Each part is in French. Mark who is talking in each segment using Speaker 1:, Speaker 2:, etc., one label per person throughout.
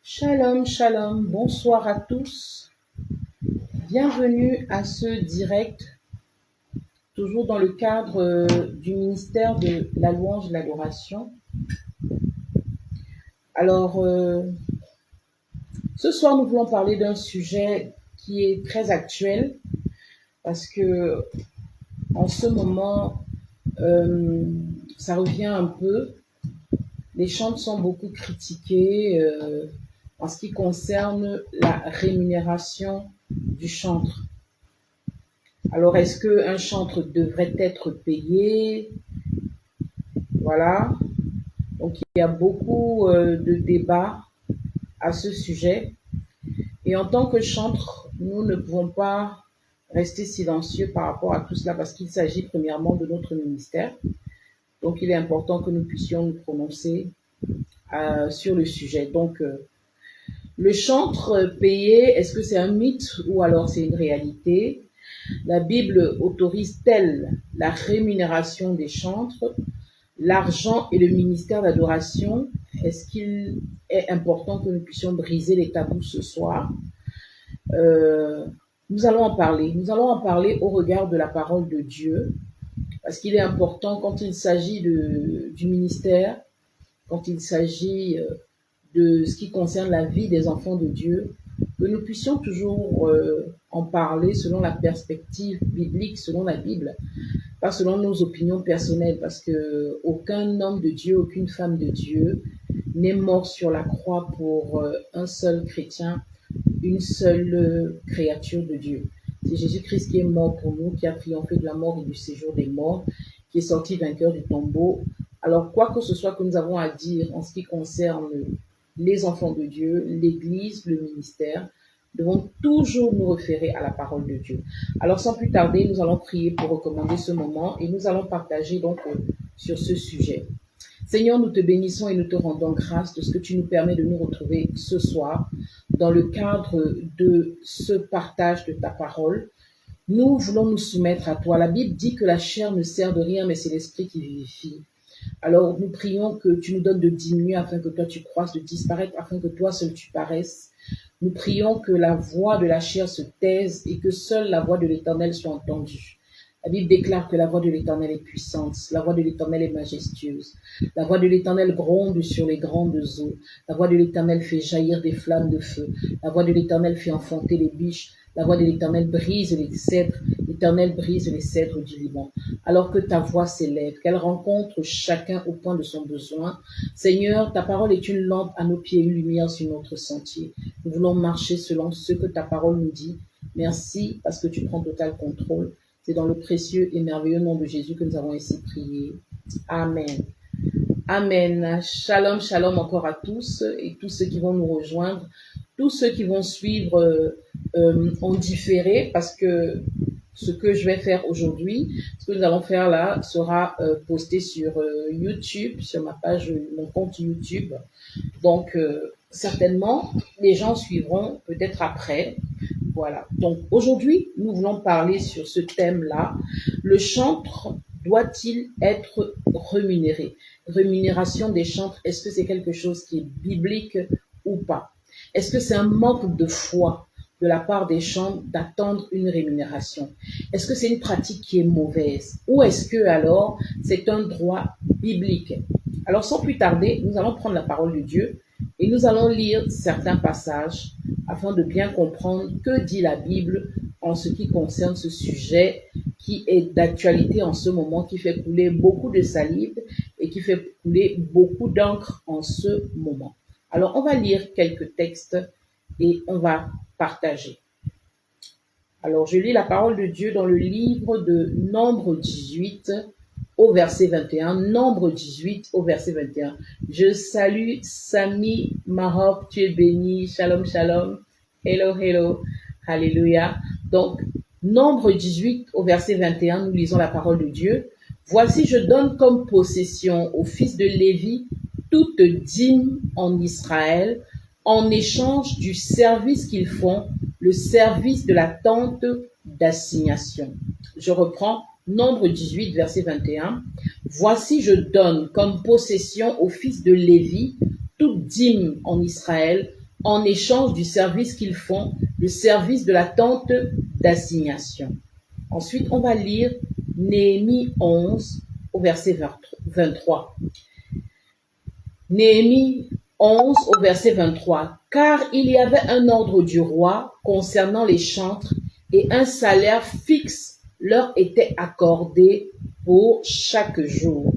Speaker 1: Shalom, shalom, bonsoir à tous. Bienvenue à ce direct, toujours dans le cadre du ministère de la louange et l'adoration. Alors, ce soir, nous voulons parler d'un sujet qui est très actuel parce que en ce moment, ça revient un peu. Les chants sont beaucoup critiqués en ce qui concerne la rémunération du chantre. Alors, est-ce qu'un chantre devrait être payé? Voilà. Donc, il y a beaucoup de débats à ce sujet. Et en tant que chantre, nous ne pouvons pas rester silencieux par rapport à tout cela parce qu'il s'agit premièrement de notre ministère. Donc, il est important que nous puissions nous prononcer sur le sujet. Donc, le chantre payé, est-ce que c'est un mythe ou alors c'est une réalité? La Bible autorise-t-elle la rémunération des chantres? L'argent et le ministère d'adoration, est-ce qu'il est important que nous puissions briser les tabous ce soir? Nous allons en parler. Nous allons en parler au regard de la parole de Dieu, parce qu'il est important quand il s'agit du ministère, quand il s'agit de ce qui concerne la vie des enfants de Dieu, que nous puissions toujours en parler selon la perspective biblique, selon la Bible, pas selon nos opinions personnelles, parce que aucun homme de Dieu, aucune femme de Dieu n'est mort sur la croix pour un seul chrétien, une seule créature de Dieu. C'est Jésus-Christ qui est mort pour nous, qui a triomphé de la mort et du séjour des morts, qui est sorti vainqueur du tombeau. Alors, quoi que ce soit que nous avons à dire en ce qui concerne les enfants de Dieu, l'Église, le ministère, devons toujours nous référer à la parole de Dieu. Alors, sans plus tarder, nous allons prier pour recommander ce moment et nous allons partager donc sur ce sujet. Seigneur, nous te bénissons et nous te rendons grâce de ce que tu nous permets de nous retrouver ce soir dans le cadre de ce partage de ta parole. Nous voulons nous soumettre à toi. La Bible dit que la chair ne sert de rien, mais c'est l'esprit qui vivifie. Alors, nous prions que tu nous donnes de diminuer afin que toi tu croisses, de disparaître afin que toi seul tu paraisses. Nous prions que la voix de la chair se taise et que seule la voix de l'Éternel soit entendue. La Bible déclare que la voix de l'Éternel est puissante, la voix de l'Éternel est majestueuse. La voix de l'Éternel gronde sur les grandes eaux. La voix de l'Éternel fait jaillir des flammes de feu. La voix de l'Éternel fait enfanter les biches. La voix de l'Éternel brise les cèdres. L'Éternel brise les cèdres du Liban. Alors que ta voix s'élève, qu'elle rencontre chacun au point de son besoin. Seigneur, ta parole est une lampe à nos pieds, une lumière sur notre sentier. Nous voulons marcher selon ce que ta parole nous dit. Merci parce que tu prends total contrôle. C'est dans le précieux et merveilleux nom de Jésus que nous avons ainsi prié. Amen. Amen. Shalom, shalom encore à tous et tous ceux qui vont nous rejoindre, tous ceux qui vont suivre en différé, parce que ce que je vais faire aujourd'hui, ce que nous allons faire là, sera posté sur YouTube, sur ma page, mon compte YouTube. Donc, certainement, les gens suivront peut-être après. Voilà. Donc, aujourd'hui, nous voulons parler sur ce thème-là. Le chantre doit-il être rémunéré? Rémunération des chantres, est-ce que c'est quelque chose qui est biblique ou pas? Est-ce que c'est un manque de foi de la part des chantres d'attendre une rémunération? Est-ce que c'est une pratique qui est mauvaise? Ou est-ce que alors c'est un droit biblique? Alors, sans plus tarder, nous allons prendre la parole de Dieu et nous allons lire certains passages afin de bien comprendre que dit la Bible en ce qui concerne ce sujet qui est d'actualité en ce moment, qui fait couler beaucoup de salive et qui fait couler beaucoup d'encre en ce moment. Alors, on va lire quelques textes et on va partager. Alors, je lis la parole de Dieu dans le livre de Nombre 18 au verset 21, Nombre 18 au verset 21. Je salue Sami Mahop, tu es béni, shalom, shalom, hello, hello, alléluia. Donc, Nombre 18 au verset 21, nous lisons la parole de Dieu. Voici, je donne comme possession aux fils de Lévi toute dîme en Israël en échange du service qu'ils font, le service de la tente d'assignation. Je reprends Nombre 18, verset 21. Voici, je donne comme possession aux fils de Lévi toute dîme en Israël en échange du service qu'ils font, le service de la tente d'assignation. Ensuite, on va lire Néhémie 11 au verset 23. Néhémie 11 au verset 23. Car il y avait un ordre du roi concernant les chantres et un salaire fixe leur était accordé pour chaque jour.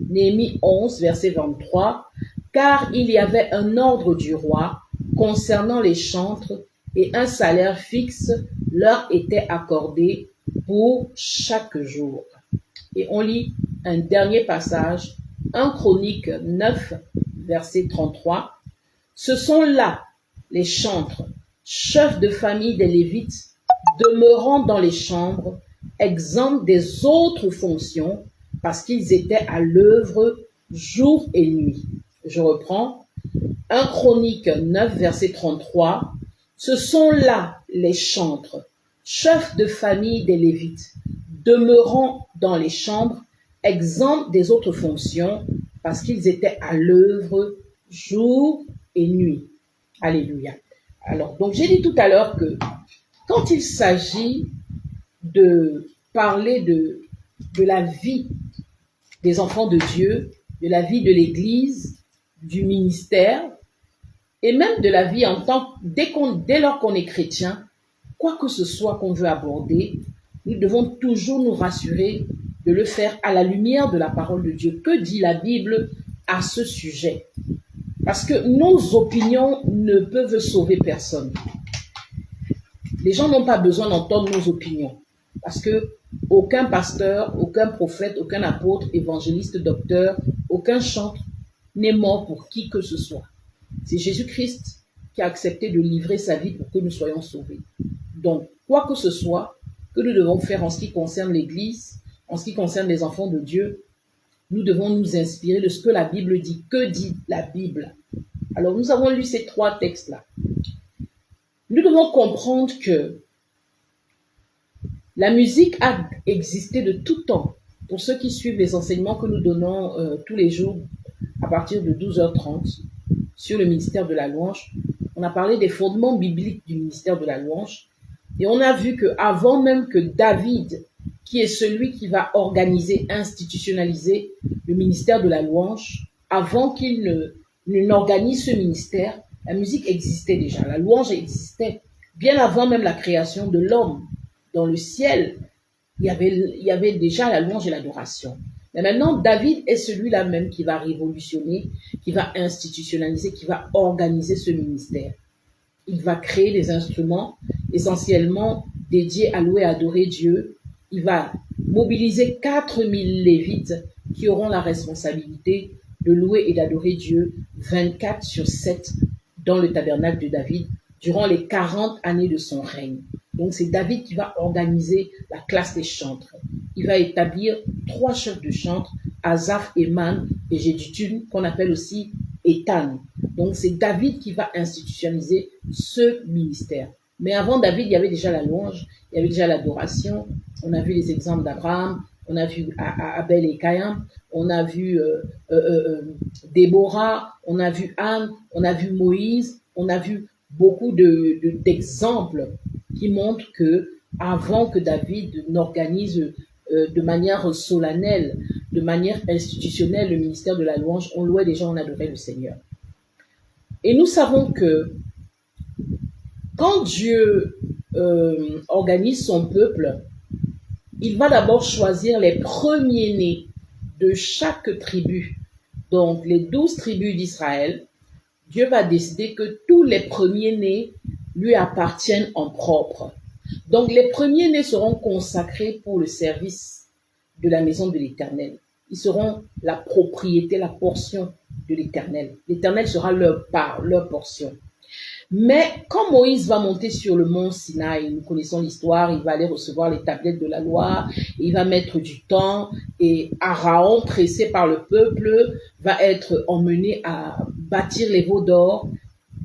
Speaker 1: Néhémie 11 verset 23. Car il y avait un ordre du roi concernant les chantres et un salaire fixe leur était accordé pour chaque jour. Et on lit un dernier passage, 1 Chronique 9, verset 33. Ce sont là les chantres, chefs de famille des Lévites, demeurant dans les chambres, exempts des autres fonctions, parce qu'ils étaient à l'œuvre jour et nuit. Je reprends, 1 Chronique 9, verset 33. Ce sont là les chantres, chefs de famille des Lévites, demeurant dans les chambres, exempts des autres fonctions, parce qu'ils étaient à l'œuvre jour et nuit. Alléluia. Alors, donc j'ai dit tout à l'heure que quand il s'agit de parler de la vie des enfants de Dieu, de la vie de l'Église, du ministère, et même de la vie en tant dès lors qu'on est chrétien, quoi que ce soit qu'on veut aborder, nous devons toujours nous rassurer de le faire à la lumière de la parole de Dieu. Que dit la Bible à ce sujet? Parce que nos opinions ne peuvent sauver personne. Les gens n'ont pas besoin d'entendre nos opinions. Parce que aucun pasteur, aucun prophète, aucun apôtre, évangéliste, docteur, aucun chantre n'est mort pour qui que ce soit. C'est Jésus-Christ qui a accepté de livrer sa vie pour que nous soyons sauvés. Donc, quoi que ce soit que nous devons faire en ce qui concerne l'Église, en ce qui concerne les enfants de Dieu, nous devons nous inspirer de ce que la Bible dit. Que dit la Bible? Alors, nous avons lu ces trois textes-là. Nous devons comprendre que la musique a existé de tout temps. Pour ceux qui suivent les enseignements que nous donnons tous les jours à partir de 12h30 sur le ministère de la louange, on a parlé des fondements bibliques du ministère de la louange et on a vu qu'avant même que David, qui est celui qui va organiser, institutionnaliser le ministère de la louange, avant qu'il n'organise ce ministère, la musique existait déjà, la louange existait bien avant même la création de l'homme. Dans le ciel, il y avait déjà la louange et l'adoration. Mais maintenant, David est celui-là même qui va révolutionner, qui va institutionnaliser, qui va organiser ce ministère. Il va créer des instruments essentiellement dédiés à louer et adorer Dieu. Il va mobiliser 4000 Lévites qui auront la responsabilité de louer et d'adorer Dieu 24/7 dans le tabernacle de David durant les 40 années de son règne. Donc c'est David qui va organiser la classe des chantres. Il va établir 3 chefs de chantres, Asaph, Éman et Jéduthun, qu'on appelle aussi Éthan. Donc c'est David qui va institutionnaliser ce ministère. Mais avant David, il y avait déjà la louange, il y avait déjà l'adoration. On a vu les exemples d'Abraham, on a vu Abel et Caïn, on a vu Déborah, on a vu Anne, on a vu Moïse, on a vu beaucoup d'exemples qui montrent que avant que David n'organise de manière solennelle, de manière institutionnelle le ministère de la louange, on louait déjà, on adorait le Seigneur. Et nous savons que quand Dieu organise son peuple, il va d'abord choisir les premiers-nés de chaque tribu. Donc les 12 tribus d'Israël, Dieu va décider que tous les premiers-nés lui appartiennent en propre. Donc les premiers-nés seront consacrés pour le service de la maison de l'Éternel. Ils seront la propriété, la portion de l'Éternel. L'Éternel sera leur part, leur portion. Mais quand Moïse va monter sur le mont Sinaï, nous connaissons l'histoire, il va aller recevoir les tablettes de la loi, il va mettre du temps, et Aaron, pressé par le peuple, va être emmené à bâtir les veaux d'or,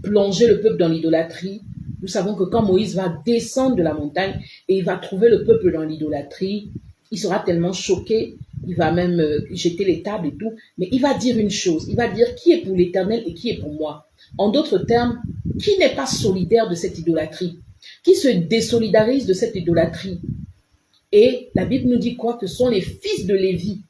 Speaker 1: plonger le peuple dans l'idolâtrie. Nous savons que quand Moïse va descendre de la montagne et il va trouver le peuple dans l'idolâtrie, il sera tellement choqué, il va même jeter les tables et tout, mais il va dire une chose, il va dire qui est pour l'Éternel et qui est pour moi. En d'autres termes, qui n'est pas solidaire de cette idolâtrie? Qui se désolidarise de cette idolâtrie? Et la Bible nous dit quoi? Que ce sont les fils de Lévi,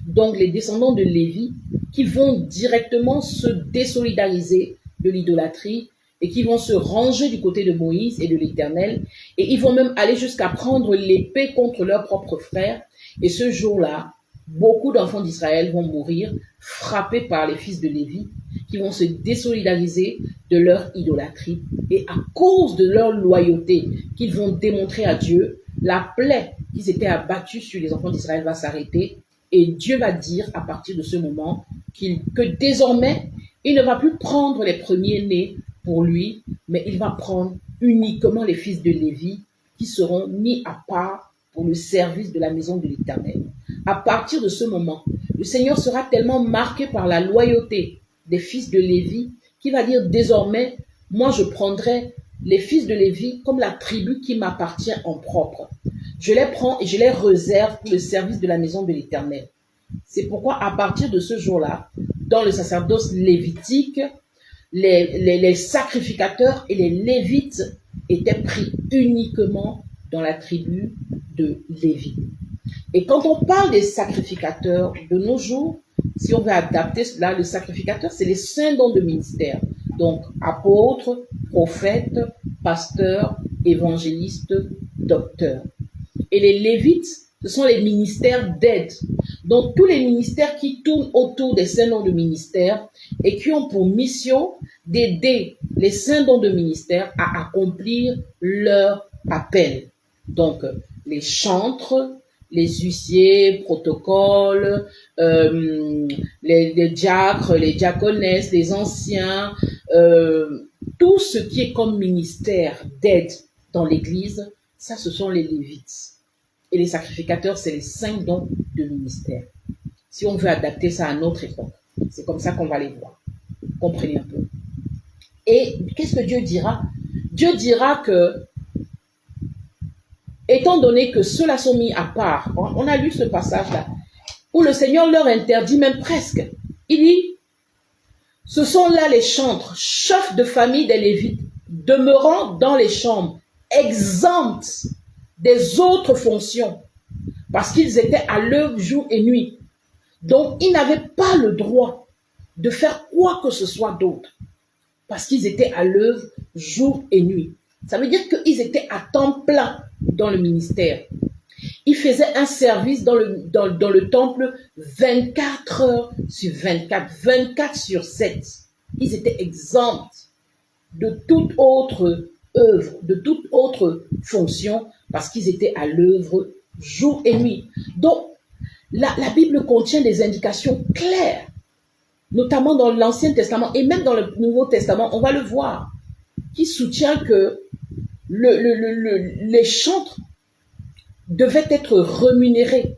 Speaker 1: donc les descendants de Lévi, qui vont directement se désolidariser de l'idolâtrie et qui vont se ranger du côté de Moïse et de l'Éternel. Et ils vont même aller jusqu'à prendre l'épée contre leurs propres frères. Et ce jour-là, beaucoup d'enfants d'Israël vont mourir frappés par les fils de Lévi, qui vont se désolidariser de leur idolâtrie. Et à cause de leur loyauté qu'ils vont démontrer à Dieu, la plaie qu'ils étaient abattus sur les enfants d'Israël va s'arrêter. Et Dieu va dire à partir de ce moment que désormais, il ne va plus prendre les premiers-nés pour lui, mais il va prendre uniquement les fils de Lévi qui seront mis à part pour le service de la maison de l'Éternel. À partir de ce moment, le Seigneur sera tellement marqué par la loyauté des fils de Lévi qu'il va dire désormais, moi je prendrai les fils de Lévi comme la tribu qui m'appartient en propre. Je les prends et je les réserve pour le service de la maison de l'Éternel. C'est pourquoi à partir de ce jour-là, dans le sacerdoce lévitique, les sacrificateurs et les lévites étaient pris uniquement dans la tribu de Lévi. Et quand on parle des sacrificateurs de nos jours, si on veut adapter cela, le sacrificateur, c'est les 5 dons de ministère. Donc, apôtres, prophètes, pasteurs, évangélistes, docteurs. Et les lévites, ce sont les ministères d'aide. Donc, tous les ministères qui tournent autour des 5 dons de ministère et qui ont pour mission d'aider les 5 dons de ministère à accomplir leur appel. Donc, les chantres, les huissiers, protocoles, les diacres, les diaconesses, les anciens, tout ce qui est comme ministère d'aide dans l'Église, ça, ce sont les lévites. Et les sacrificateurs, c'est les 5 dons de ministère. Si on veut adapter ça à notre époque, c'est comme ça qu'on va les voir. Comprenez un peu. Et qu'est-ce que Dieu dira? Dieu dira que, étant donné que ceux-là sont mis à part, on a lu ce passage-là, où le Seigneur leur interdit même presque. Il dit, ce sont là les chantres, chefs de famille des Lévites, demeurant dans les chambres, exempts des autres fonctions, parce qu'ils étaient à l'œuvre jour et nuit. Donc, ils n'avaient pas le droit de faire quoi que ce soit d'autre, parce qu'ils étaient à l'œuvre jour et nuit. Ça veut dire qu'ils étaient à temps plein dans le ministère. Ils faisaient un service dans le temple 24 heures sur 24, 24 sur 7. Ils étaient exempts de toute autre œuvre, de toute autre fonction, parce qu'ils étaient à l'œuvre jour et nuit. Donc, la Bible contient des indications claires, notamment dans l'Ancien Testament et même dans le Nouveau Testament, on va le voir, qui soutient que les chantres devaient être rémunérés.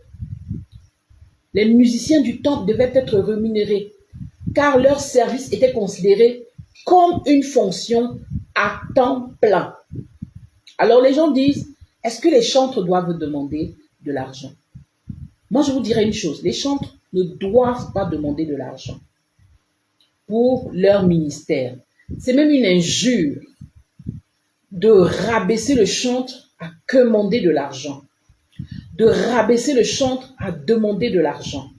Speaker 1: Les musiciens du temple devaient être rémunérés, car leur service était considéré comme une fonction à temps plein. Alors les gens disent, est-ce que les chantres doivent demander de l'argent? Moi, je vous dirais une chose, les chantres ne doivent pas demander de l'argent pour leur ministère. C'est même une injure de rabaisser le chantre à commander de l'argent, de rabaisser le chantre à demander de l'argent.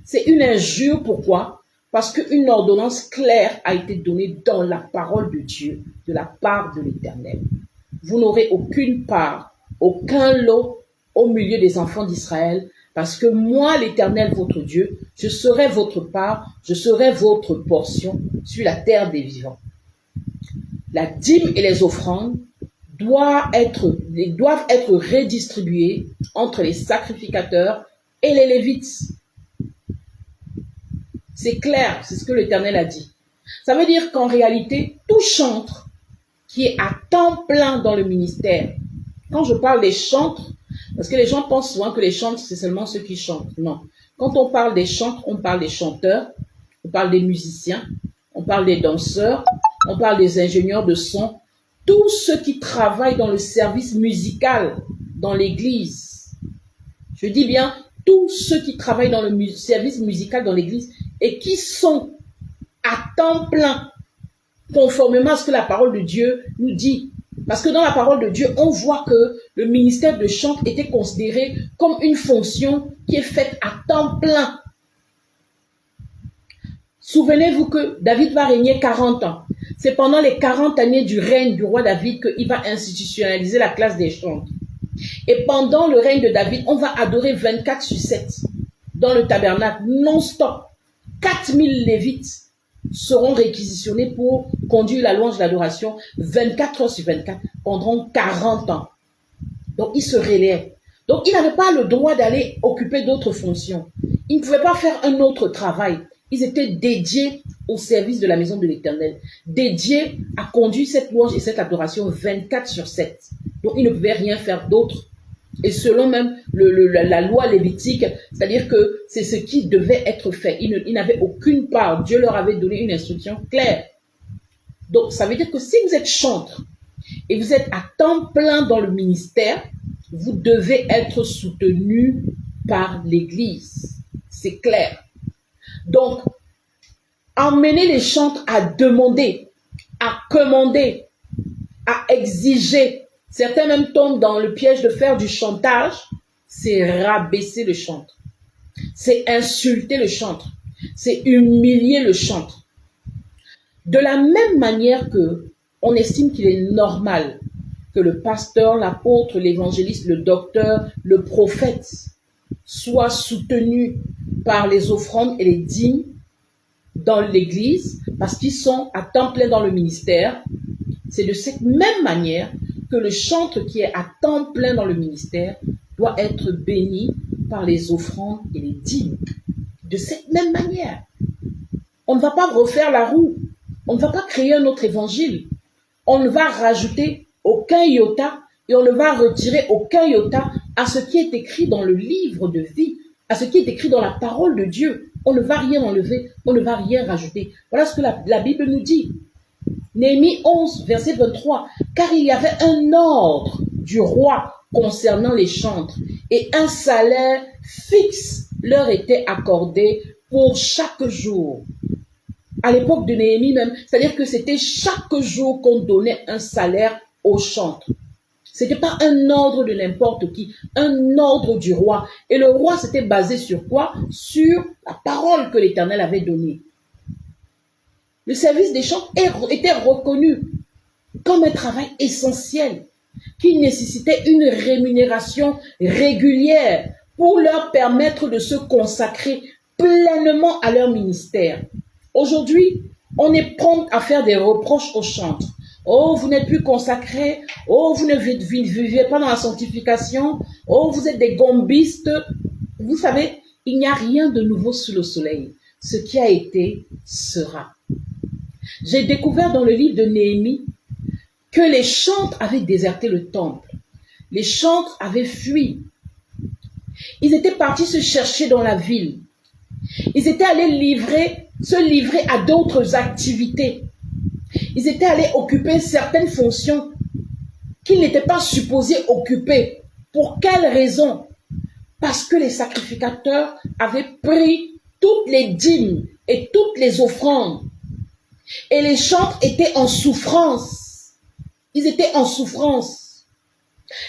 Speaker 1: C'est une injure, pourquoi? Parce qu'une ordonnance claire a été donnée dans la parole de Dieu, de la part de l'Éternel. Vous n'aurez aucune part, aucun lot au milieu des enfants d'Israël, parce que moi, l'Éternel, votre Dieu, je serai votre part, je serai votre portion sur la terre des vivants. La dîme et les offrandes doivent être redistribuées entre les sacrificateurs et les Lévites. C'est clair, c'est ce que l'Éternel a dit. Ça veut dire qu'en réalité, tout chantre qui est à temps plein dans le ministère. Quand je parle des chantres, parce que les gens pensent souvent que les chantres, c'est seulement ceux qui chantent. Non. Quand on parle des chantres, on parle des chanteurs, on parle des musiciens, on parle des danseurs, on parle des ingénieurs de son, tous ceux qui travaillent dans le service musical dans l'église. Je dis bien tous ceux qui travaillent dans le service musical dans l'église et qui sont à temps plein, conformément à ce que la parole de Dieu nous dit. Parce que dans la parole de Dieu, on voit que le ministère de chant était considéré comme une fonction qui est faite à temps plein. Souvenez-vous que David va régner 40 ans. C'est pendant les 40 années du règne du roi David qu'il va institutionnaliser la classe des chantres. Et pendant le règne de David, on va adorer 24/7 dans le tabernacle, non-stop. 4000 Lévites seront réquisitionnés pour conduire la louange de l'adoration 24h/24 pendant 40 ans. Donc, il se relève. Donc, il n'avait pas le droit d'aller occuper d'autres fonctions. Il ne pouvait pas faire un autre travail. Ils étaient dédiés au service de la maison de l'Éternel, dédiés à conduire cette louange et cette adoration 24/7. Donc, ils ne pouvaient rien faire d'autre. Et selon même la loi lévitique, c'est-à-dire que c'est ce qui devait être fait. Ils n'avaient aucune part. Dieu leur avait donné une instruction claire. Donc, ça veut dire que si vous êtes chantre et vous êtes à temps plein dans le ministère, vous devez être soutenu par l'Église. C'est clair. Donc, emmenez les chantres à demander, à commander, à exiger. Certains même tombent dans le piège de faire du chantage. C'est rabaisser le chantre. C'est insulter le chantre. C'est humilier le chantre. De la même manière que on estime qu'il est normal que le pasteur, l'apôtre, l'évangéliste, le docteur, le prophète soient soutenus par les offrandes et les dîmes dans l'église parce qu'ils sont à temps plein dans le ministère, c'est de cette même manière que le chantre qui est à temps plein dans le ministère doit être béni par les offrandes et les dîmes. De cette même manière. On ne va pas refaire la roue. On ne va pas créer un autre évangile. On ne va rajouter aucun iota et on ne va retirer aucun iota à ce qui est écrit dans le livre de vie, à ce qui est écrit dans la parole de Dieu. On ne va rien enlever, on ne va rien rajouter. Voilà ce que la Bible nous dit. Néhémie 11, verset 23. Car il y avait un ordre du roi concernant les chantres et un salaire fixe leur était accordé pour chaque jour. À l'époque de Néhémie même, c'est-à-dire que c'était chaque jour qu'on donnait un salaire aux chantres. Ce n'était pas un ordre de n'importe qui, un ordre du roi. Et le roi s'était basé sur quoi? Sur la parole que l'Éternel avait donnée. Le service des chantres était reconnu comme un travail essentiel qui nécessitait une rémunération régulière pour leur permettre de se consacrer pleinement à leur ministère. Aujourd'hui, on est prompt à faire des reproches aux chantres. Oh, vous n'êtes plus consacrés. Oh, vous ne vivez pas dans la sanctification. Oh, vous êtes des gombistes. Vous savez, il n'y a rien de nouveau sous le soleil. Ce qui a été sera. J'ai découvert dans le livre de Néhémie que les chantres avaient déserté le temple. Les chantres avaient fui. Ils étaient partis se chercher dans la ville. Ils étaient allés se livrer à d'autres activités. Ils étaient allés occuper certaines fonctions qu'ils n'étaient pas supposés occuper. Pour quelle raison? Parce que les sacrificateurs avaient pris toutes les dîmes et toutes les offrandes. Et les chantres étaient en souffrance. Ils étaient en souffrance.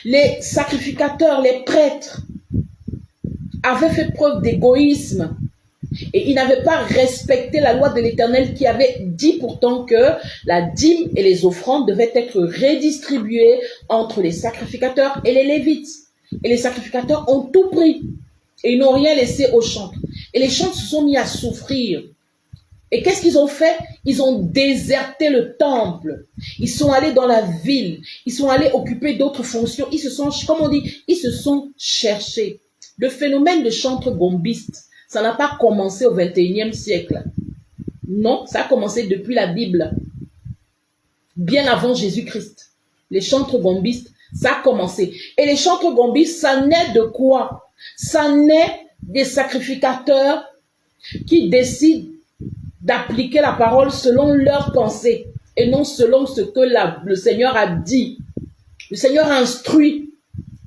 Speaker 1: Les sacrificateurs, les prêtres, avaient fait preuve d'égoïsme. Et ils n'avaient pas respecté la loi de l'Éternel qui avait dit pourtant que la dîme et les offrandes devaient être redistribuées entre les sacrificateurs et les Lévites. Et les sacrificateurs ont tout pris. Et ils n'ont rien laissé aux chantres. Et les chantres se sont mis à souffrir. Et qu'est-ce qu'ils ont fait? Ils ont déserté le temple. Ils sont allés dans la ville. Ils sont allés occuper d'autres fonctions. Ils se sont, comme on dit, ils se sont cherchés. Le phénomène de chantre gombiste, ça n'a pas commencé au XXIe siècle. Non, ça a commencé depuis la Bible. Bien avant Jésus-Christ. Les chantres gombistes, ça a commencé. Et les chantres gombistes, ça naît de quoi? Ça naît des sacrificateurs qui décident d'appliquer la parole selon leurs pensées et non selon ce que le Seigneur a dit. Le Seigneur a instruit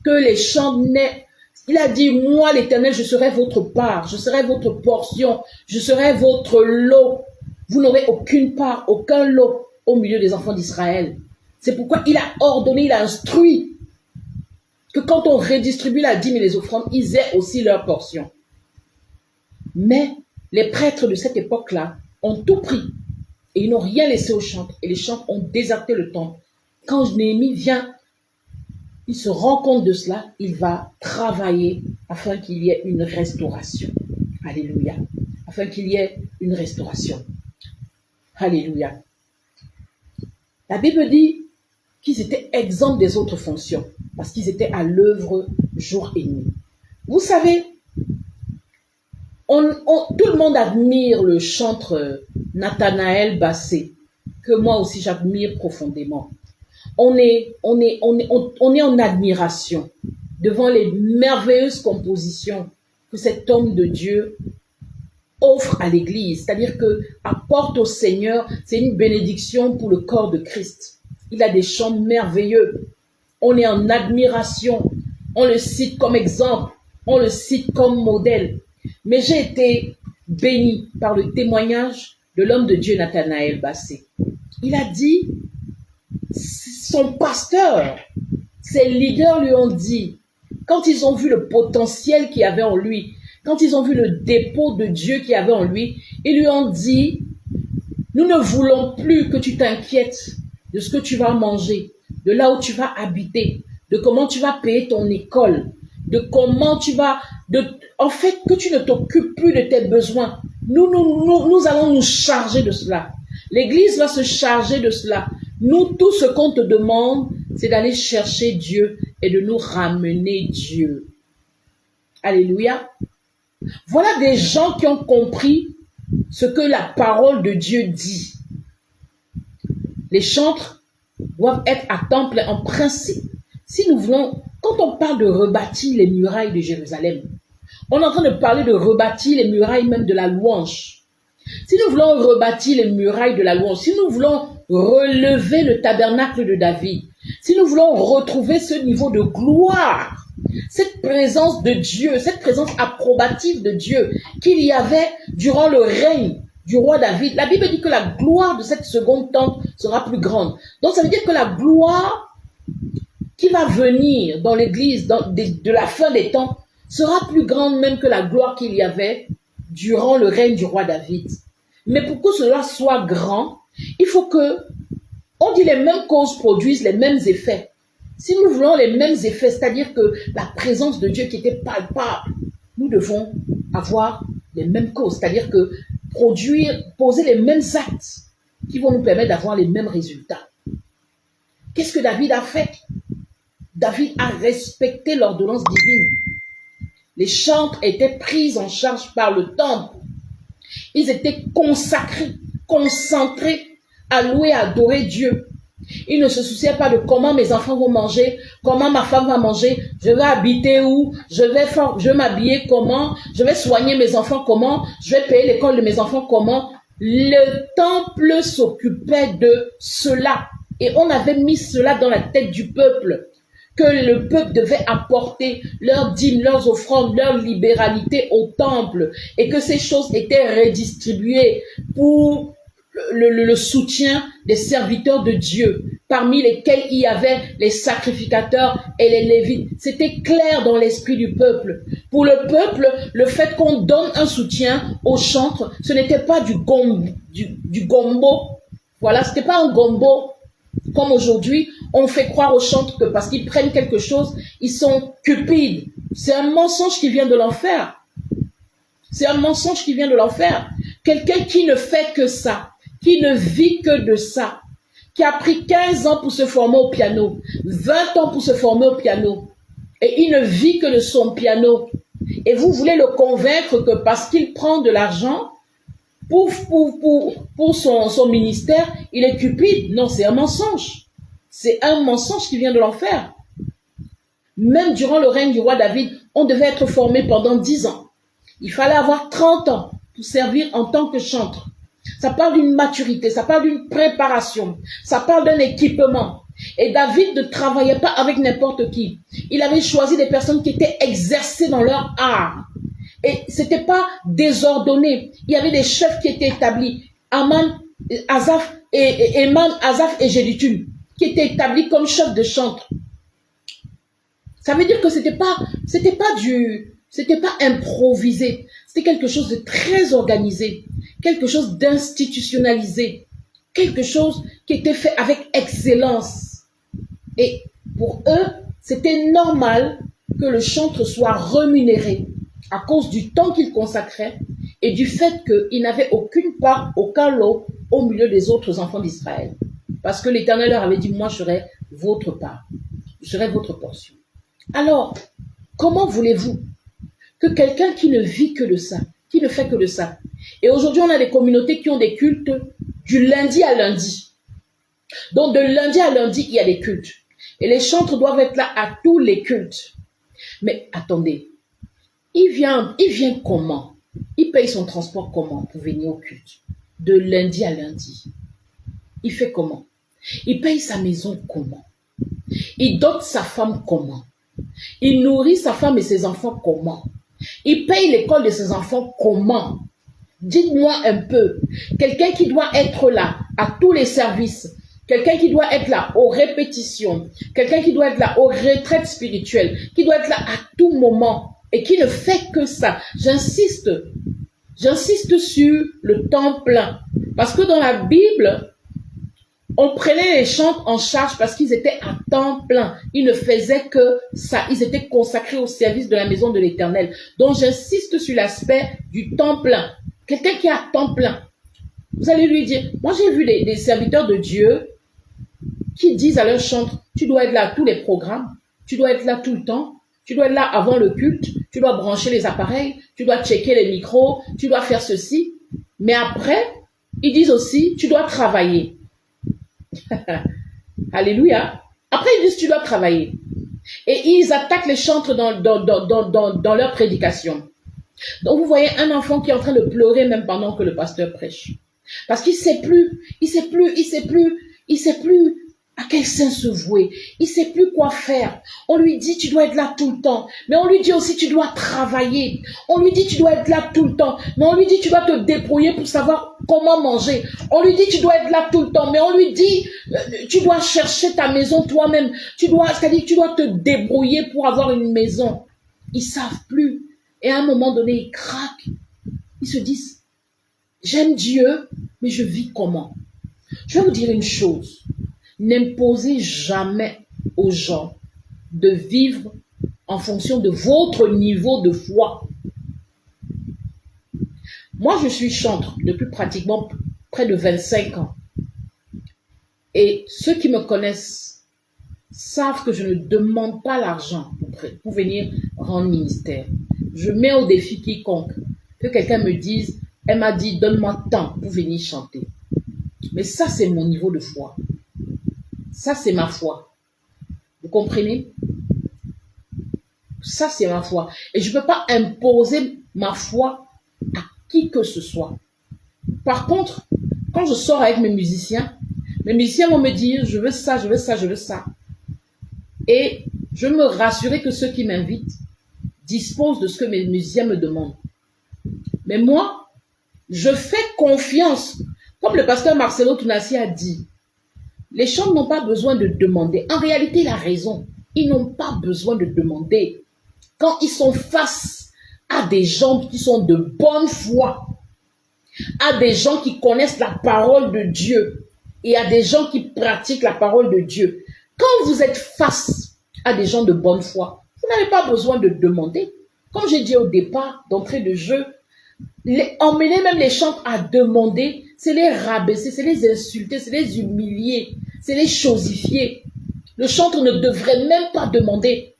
Speaker 1: que les chants naissent. Il a dit, moi l'Éternel, je serai votre part, je serai votre portion, je serai votre lot. Vous n'aurez aucune part, aucun lot au milieu des enfants d'Israël. C'est pourquoi il a ordonné, il a instruit que quand on redistribue la dîme et les offrandes, ils aient aussi leur portion. Mais les prêtres de cette époque-là ont tout pris et ils n'ont rien laissé aux chantres. Et les chantres ont déserté le temple. Quand Néhémie vient, il se rend compte de cela, il va travailler afin qu'il y ait une restauration. Alléluia. Afin qu'il y ait une restauration. Alléluia. La Bible dit qu'ils étaient exempts des autres fonctions parce qu'ils étaient à l'œuvre jour et nuit. Vous savez, tout le monde admire le chantre Nathanaël Bassé, que moi aussi j'admire profondément. On est en admiration devant les merveilleuses compositions que cet homme de Dieu offre à l'Église, c'est-à-dire que apporte au Seigneur, c'est une bénédiction pour le corps de Christ. Il a des chants merveilleux. On est en admiration. On le cite comme exemple. On le cite comme modèle. Mais j'ai été béni par le témoignage de l'homme de Dieu Nathanaël Bassé. Il a dit, son pasteur, ses leaders lui ont dit, quand ils ont vu le potentiel qu'il y avait en lui, quand ils ont vu le dépôt de Dieu qu'il y avait en lui, ils lui ont dit, nous ne voulons plus que tu t'inquiètes de ce que tu vas manger, de là où tu vas habiter, de comment tu vas payer ton école, de comment tu vas... en fait, que tu ne t'occupes plus de tes besoins. Nous allons nous charger de cela. L'Église va se charger de cela. Nous, tout ce qu'on te demande, c'est d'aller chercher Dieu et de nous ramener Dieu. Alléluia. Voilà des gens qui ont compris ce que la parole de Dieu dit. Les chantres doivent être à temps plein en principe. Si nous voulons, quand on parle de rebâtir les murailles de Jérusalem, on est en train de parler de rebâtir les murailles même de la louange. Si nous voulons rebâtir les murailles de la louange, si nous voulons relever le tabernacle de David, si nous voulons retrouver ce niveau de gloire, cette présence de Dieu, cette présence approbative de Dieu qu'il y avait durant le règne du roi David, la Bible dit que la gloire de cette seconde temple sera plus grande. Donc ça veut dire que la gloire qui va venir dans l'église de la fin des temps sera plus grande même que la gloire qu'il y avait durant le règne du roi David. Mais pour que cela soit grand, il faut que, on dit les mêmes causes produisent les mêmes effets. Si nous voulons les mêmes effets, c'est-à-dire que la présence de Dieu qui était palpable, nous devons avoir les mêmes causes, c'est-à-dire que poser les mêmes actes qui vont nous permettre d'avoir les mêmes résultats. Qu'est-ce que David a fait? David a respecté l'ordonnance divine. Les chantres étaient pris en charge par le temple. Ils étaient consacrés, concentrés à louer, à adorer Dieu. Ils ne se souciaient pas de comment mes enfants vont manger, comment ma femme va manger, je vais habiter où, je vais m'habiller comment, je vais soigner mes enfants comment, je vais payer l'école de mes enfants comment. Le temple s'occupait de cela. Et on avait mis cela dans la tête du peuple, que le peuple devait apporter leurs dîmes, leurs offrandes, leur libéralité au temple, et que ces choses étaient redistribuées pour le soutien des serviteurs de Dieu, parmi lesquels il y avait les sacrificateurs et les lévites. C'était clair dans l'esprit du peuple. Pour le peuple, le fait qu'on donne un soutien aux chantres, ce n'était pas du gombo. Voilà, c'était pas un gombo. Comme aujourd'hui, on fait croire aux chantres que parce qu'ils prennent quelque chose, ils sont cupides. C'est un mensonge qui vient de l'enfer. C'est un mensonge qui vient de l'enfer. Quelqu'un qui ne fait que ça, qui ne vit que de ça, qui a pris 15 ans pour se former au piano, 20 ans pour se former au piano, et il ne vit que de son piano, Et vous voulez le convaincre que parce qu'il prend de l'argent pour son ministère, il est cupide. Non, c'est un mensonge. C'est un mensonge qui vient de l'enfer. Même durant le règne du roi David, on devait être formé pendant 10 ans. Il fallait avoir 30 ans pour servir en tant que chantre. Ça parle d'une maturité, ça parle d'une préparation, ça parle d'un équipement. Et David ne travaillait pas avec n'importe qui. Il avait choisi des personnes qui étaient exercées dans leur art. Et c'était pas désordonné. Il y avait des chefs qui étaient établis. Aman, Asaph et Jéduthun, qui étaient établis comme chefs de chantre. Ça veut dire que c'était pas improvisé. C'était quelque chose de très organisé, quelque chose d'institutionnalisé, quelque chose qui était fait avec excellence. Et pour eux, c'était normal que le chantre soit rémunéré à cause du temps qu'il consacrait et du fait qu'il n'avait aucune part, aucun lot au milieu des autres enfants d'Israël. Parce que l'Éternel leur avait dit, moi je serai votre part, je serai votre portion. Alors, comment voulez-vous que quelqu'un qui ne vit que de ça, qui ne fait que de ça, et aujourd'hui on a des communautés qui ont des cultes du lundi à lundi. Donc de lundi à lundi, il y a des cultes. Et les chantres doivent être là à tous les cultes. Mais attendez, il vient comment? Il paye son transport comment pour venir au culte? De lundi à lundi. Il fait comment? Il paye sa maison comment? Il dote sa femme comment? Il nourrit sa femme et ses enfants comment? Il paye l'école de ses enfants comment? Dites-moi un peu. Quelqu'un qui doit être là à tous les services, quelqu'un qui doit être là aux répétitions, quelqu'un qui doit être là aux retraites spirituelles, qui doit être là à tout moment et qui ne fait que ça. J'insiste sur le temps plein. Parce que dans la Bible, on prenait les chantres en charge parce qu'ils étaient à temps plein. Ils ne faisaient que ça. Ils étaient consacrés au service de la maison de l'Éternel. Donc j'insiste sur l'aspect du temps plein. Quelqu'un qui est à temps plein. Vous allez lui dire, moi j'ai vu des serviteurs de Dieu qui disent à leur chantre, tu dois être là à tous les programmes, tu dois être là tout le temps, tu dois être là avant le culte, tu dois brancher les appareils, tu dois checker les micros, tu dois faire ceci. Mais après, ils disent aussi, tu dois travailler. Alléluia. Après, ils disent, tu dois travailler. Et ils attaquent les chantres dans leur prédication. Donc, vous voyez un enfant qui est en train de pleurer même pendant que le pasteur prêche. Parce qu'il sait plus à quel sein se vouer. Il sait plus quoi faire. On lui dit, tu dois être là tout le temps. Mais on lui dit aussi, tu dois travailler. On lui dit, tu dois être là tout le temps. Mais on lui dit, tu dois te débrouiller pour savoir comment manger. On lui dit, tu dois être là tout le temps. Mais on lui dit, tu dois chercher ta maison toi-même. C'est-à-dire, tu dois te débrouiller pour avoir une maison. Ils savent plus. Et à un moment donné, ils craquent. Ils se disent, j'aime Dieu, mais je vis comment? Je vais vous dire une chose. N'imposez jamais aux gens de vivre en fonction de votre niveau de foi. Moi, je suis chantre depuis pratiquement près de 25 ans. Et ceux qui me connaissent savent que je ne demande pas l'argent pour venir rendre ministère. Je mets au défi quiconque que quelqu'un me dise, elle m'a dit, donne-moi tant pour venir chanter. Mais ça, c'est mon niveau de foi. Ça, c'est ma foi. Vous comprenez? Ça, c'est ma foi. Et je ne peux pas imposer ma foi à qui que ce soit. Par contre, quand je sors avec mes musiciens vont me dire, je veux ça, je veux ça, je veux ça. Et je me rassurer que ceux qui m'invitent disposent de ce que mes musiciens me demandent. Mais moi, je fais confiance. Comme le pasteur Marcelo Tunasi a dit, les chantres n'ont pas besoin de demander. En réalité, il a raison. Ils n'ont pas besoin de demander. Quand ils sont face à des gens qui sont de bonne foi, à des gens qui connaissent la parole de Dieu et à des gens qui pratiquent la parole de Dieu, quand vous êtes face à des gens de bonne foi, vous n'avez pas besoin de demander. Comme j'ai dit au départ, d'entrée de jeu, emmener même les chantres à demander, c'est les rabaisser, c'est les insulter, c'est les humilier, c'est les chosifier. Le chantre ne devrait même pas demander.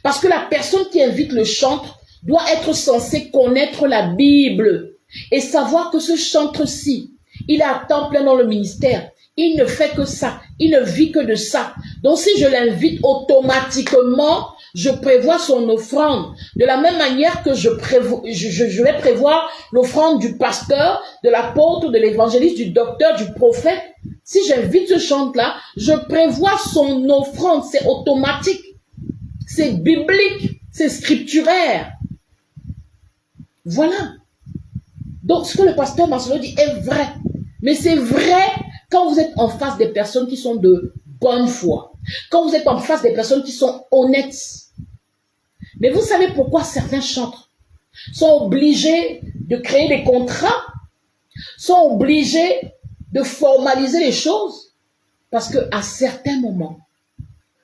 Speaker 1: Parce que la personne qui invite le chantre doit être censé connaître la Bible et savoir que ce chantre-ci, il est à temps plein dans le ministère. Il ne fait que ça. Il ne vit que de ça. Donc si je l'invite automatiquement, je prévois son offrande. De la même manière que je vais prévoir l'offrande du pasteur, de l'apôtre, de l'évangéliste, du docteur, du prophète. Si j'invite ce chantre-là, je prévois son offrande. C'est automatique. C'est biblique. C'est scripturaire. Voilà. Donc ce que le pasteur Marcelo dit est vrai. Mais c'est vrai quand vous êtes en face des personnes qui sont de bonne foi. Quand vous êtes en face des personnes qui sont honnêtes. Mais vous savez pourquoi certains chantres sont obligés de créer des contrats, sont obligés de formaliser les choses? Parce qu'à certains moments,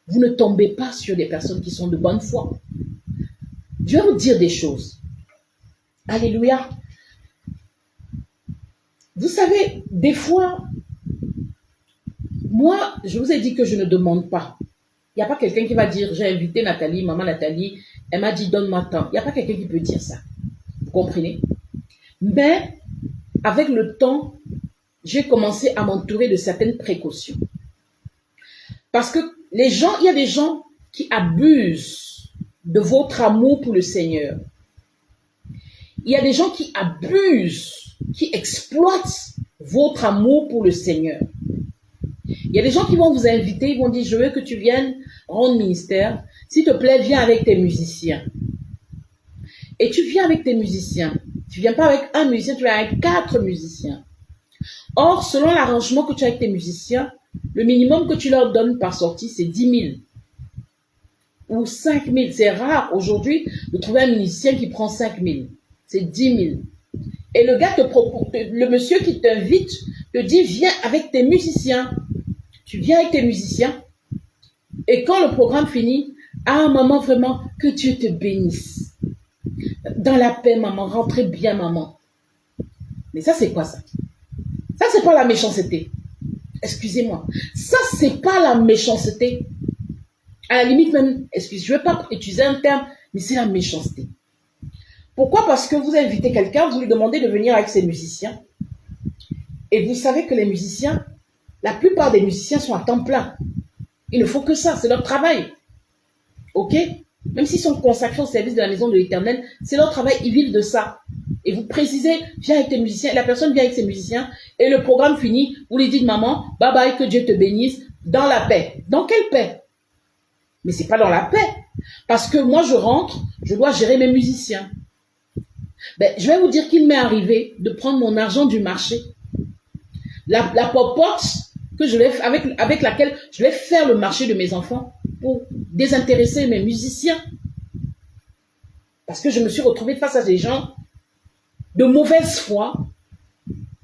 Speaker 1: vous ne tombez pas sur des personnes qui sont de bonne foi. Je vais vous dire des choses. Alléluia. Vous savez, des fois, moi, je vous ai dit que je ne demande pas. Il n'y a pas quelqu'un qui va dire, j'ai invité Nathalie, maman Nathalie, elle m'a dit, donne-moi tant. Il n'y a pas quelqu'un qui peut dire ça. Vous comprenez? Mais, avec le temps, j'ai commencé à m'entourer de certaines précautions. Parce que il y a des gens qui abusent de votre amour pour le Seigneur. Il y a des gens qui abusent, qui exploitent votre amour pour le Seigneur. Il y a des gens qui vont vous inviter, ils vont dire, je veux que tu viennes rendre ministère. S'il te plaît, viens avec tes musiciens. Et tu viens avec tes musiciens. Tu ne viens pas avec un musicien, tu viens avec 4 musiciens. Or, selon l'arrangement que tu as avec tes musiciens, le minimum que tu leur donnes par sortie, c'est 10 000. Ou 5 000. C'est rare aujourd'hui de trouver un musicien qui prend 5 000. C'est 10 000. Et le gars le monsieur qui t'invite te dit, viens avec tes musiciens. Tu viens avec tes musiciens. Et quand le programme finit, ah maman, vraiment, que Dieu te bénisse. Dans la paix, maman, rentrez bien, maman. Mais ça, c'est quoi ça? Ça, c'est pas la méchanceté. Excusez-moi. Ça, c'est pas la méchanceté. À la limite même, je ne vais pas utiliser un terme, mais c'est la méchanceté. Pourquoi? Parce que vous invitez quelqu'un, vous lui demandez de venir avec ses musiciens. Et vous savez que les musiciens, la plupart des musiciens sont à temps plein. Il ne faut que ça, c'est leur travail. Ok? Même s'ils sont consacrés au service de la maison de l'Éternel, c'est leur travail, ils vivent de ça. Et vous précisez, viens avec tes musiciens, la personne vient avec ses musiciens, et le programme finit, vous lui dites, maman, bye bye, que Dieu te bénisse, dans la paix. Dans quelle paix? Mais c'est pas dans la paix. Parce que moi, je rentre, je dois gérer mes musiciens. Ben, je vais vous dire qu'il m'est arrivé de prendre mon argent du marché. La popote que avec laquelle je vais faire le marché de mes enfants pour désintéresser mes musiciens. Parce que je me suis retrouvée face à des gens de mauvaise foi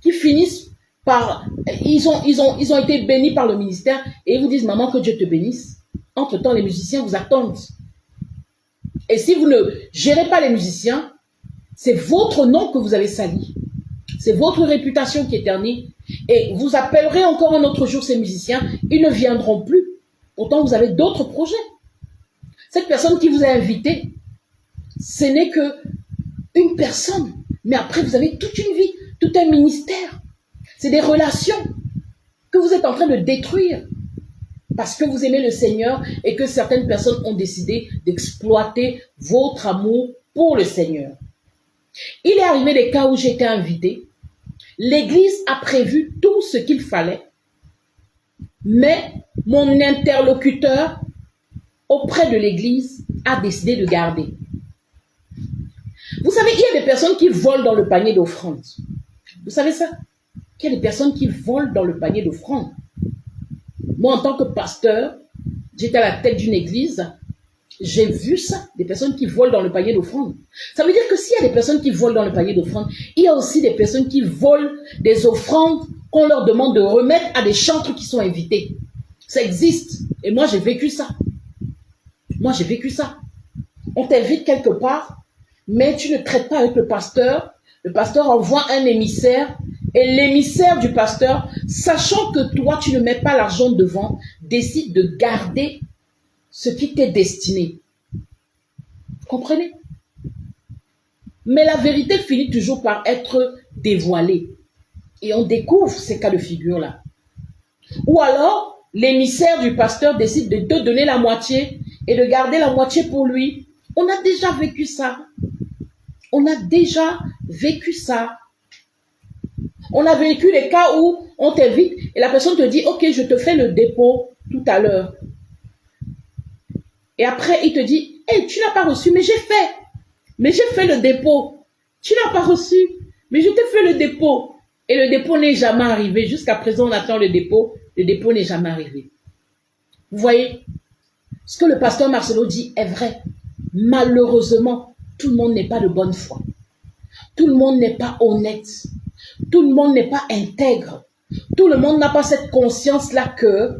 Speaker 1: qui finissent par... Ils ont été bénis par le ministère et ils vous disent, maman, que Dieu te bénisse. Entre-temps, les musiciens vous attendent. Et si vous ne gérez pas les musiciens, c'est votre nom que vous avez sali. C'est votre réputation qui est ternie. Et vous appellerez encore un autre jour ces musiciens, ils ne viendront plus. Pourtant, vous avez d'autres projets. Cette personne qui vous a invité, ce n'est que une personne. Mais après, vous avez toute une vie, tout un ministère. C'est des relations que vous êtes en train de détruire. Parce que vous aimez le Seigneur et que certaines personnes ont décidé d'exploiter votre amour pour le Seigneur. Il est arrivé des cas où j'étais invité. L'église a prévu tout ce qu'il fallait. Mais mon interlocuteur auprès de l'église a décidé de garder. Vous savez, il y a des personnes qui volent dans le panier d'offrande. Vous savez ça? Il y a des personnes qui volent dans le panier d'offrande. Moi, en tant que pasteur, j'étais à la tête d'une église. J'ai vu ça, des personnes qui volent dans le panier d'offrande. Ça veut dire que s'il y a des personnes qui volent dans le panier d'offrande, il y a aussi des personnes qui volent des offrandes qu'on leur demande de remettre à des chantres qui sont invités. Ça existe. Et moi, j'ai vécu ça. Moi, j'ai vécu ça. On t'invite quelque part, mais tu ne traites pas avec le pasteur. Le pasteur envoie un émissaire. Et l'émissaire du pasteur, sachant que toi, tu ne mets pas l'argent devant, décide de garder ce qui t'est destiné. Comprenez? Mais la vérité finit toujours par être dévoilée. Et on découvre ces cas de figure-là. Ou alors, l'émissaire du pasteur décide de te donner la moitié et de garder la moitié pour lui. On a déjà vécu ça. On a déjà vécu ça. On a vécu les cas où on t'invite et la personne te dit « Ok, je te fais le dépôt tout à l'heure. » Et après, il te dit « Hey, tu n'as pas reçu, mais j'ai fait. Mais j'ai fait le dépôt. Tu n'as pas reçu, mais je t'ai fait le dépôt. » Et le dépôt n'est jamais arrivé. Jusqu'à présent, on attend le dépôt. Le dépôt n'est jamais arrivé. Vous voyez, ce que le pasteur Marcelo dit est vrai. Malheureusement, tout le monde n'est pas de bonne foi. Tout le monde n'est pas honnête. Tout le monde n'est pas intègre. Tout le monde n'a pas cette conscience-là que,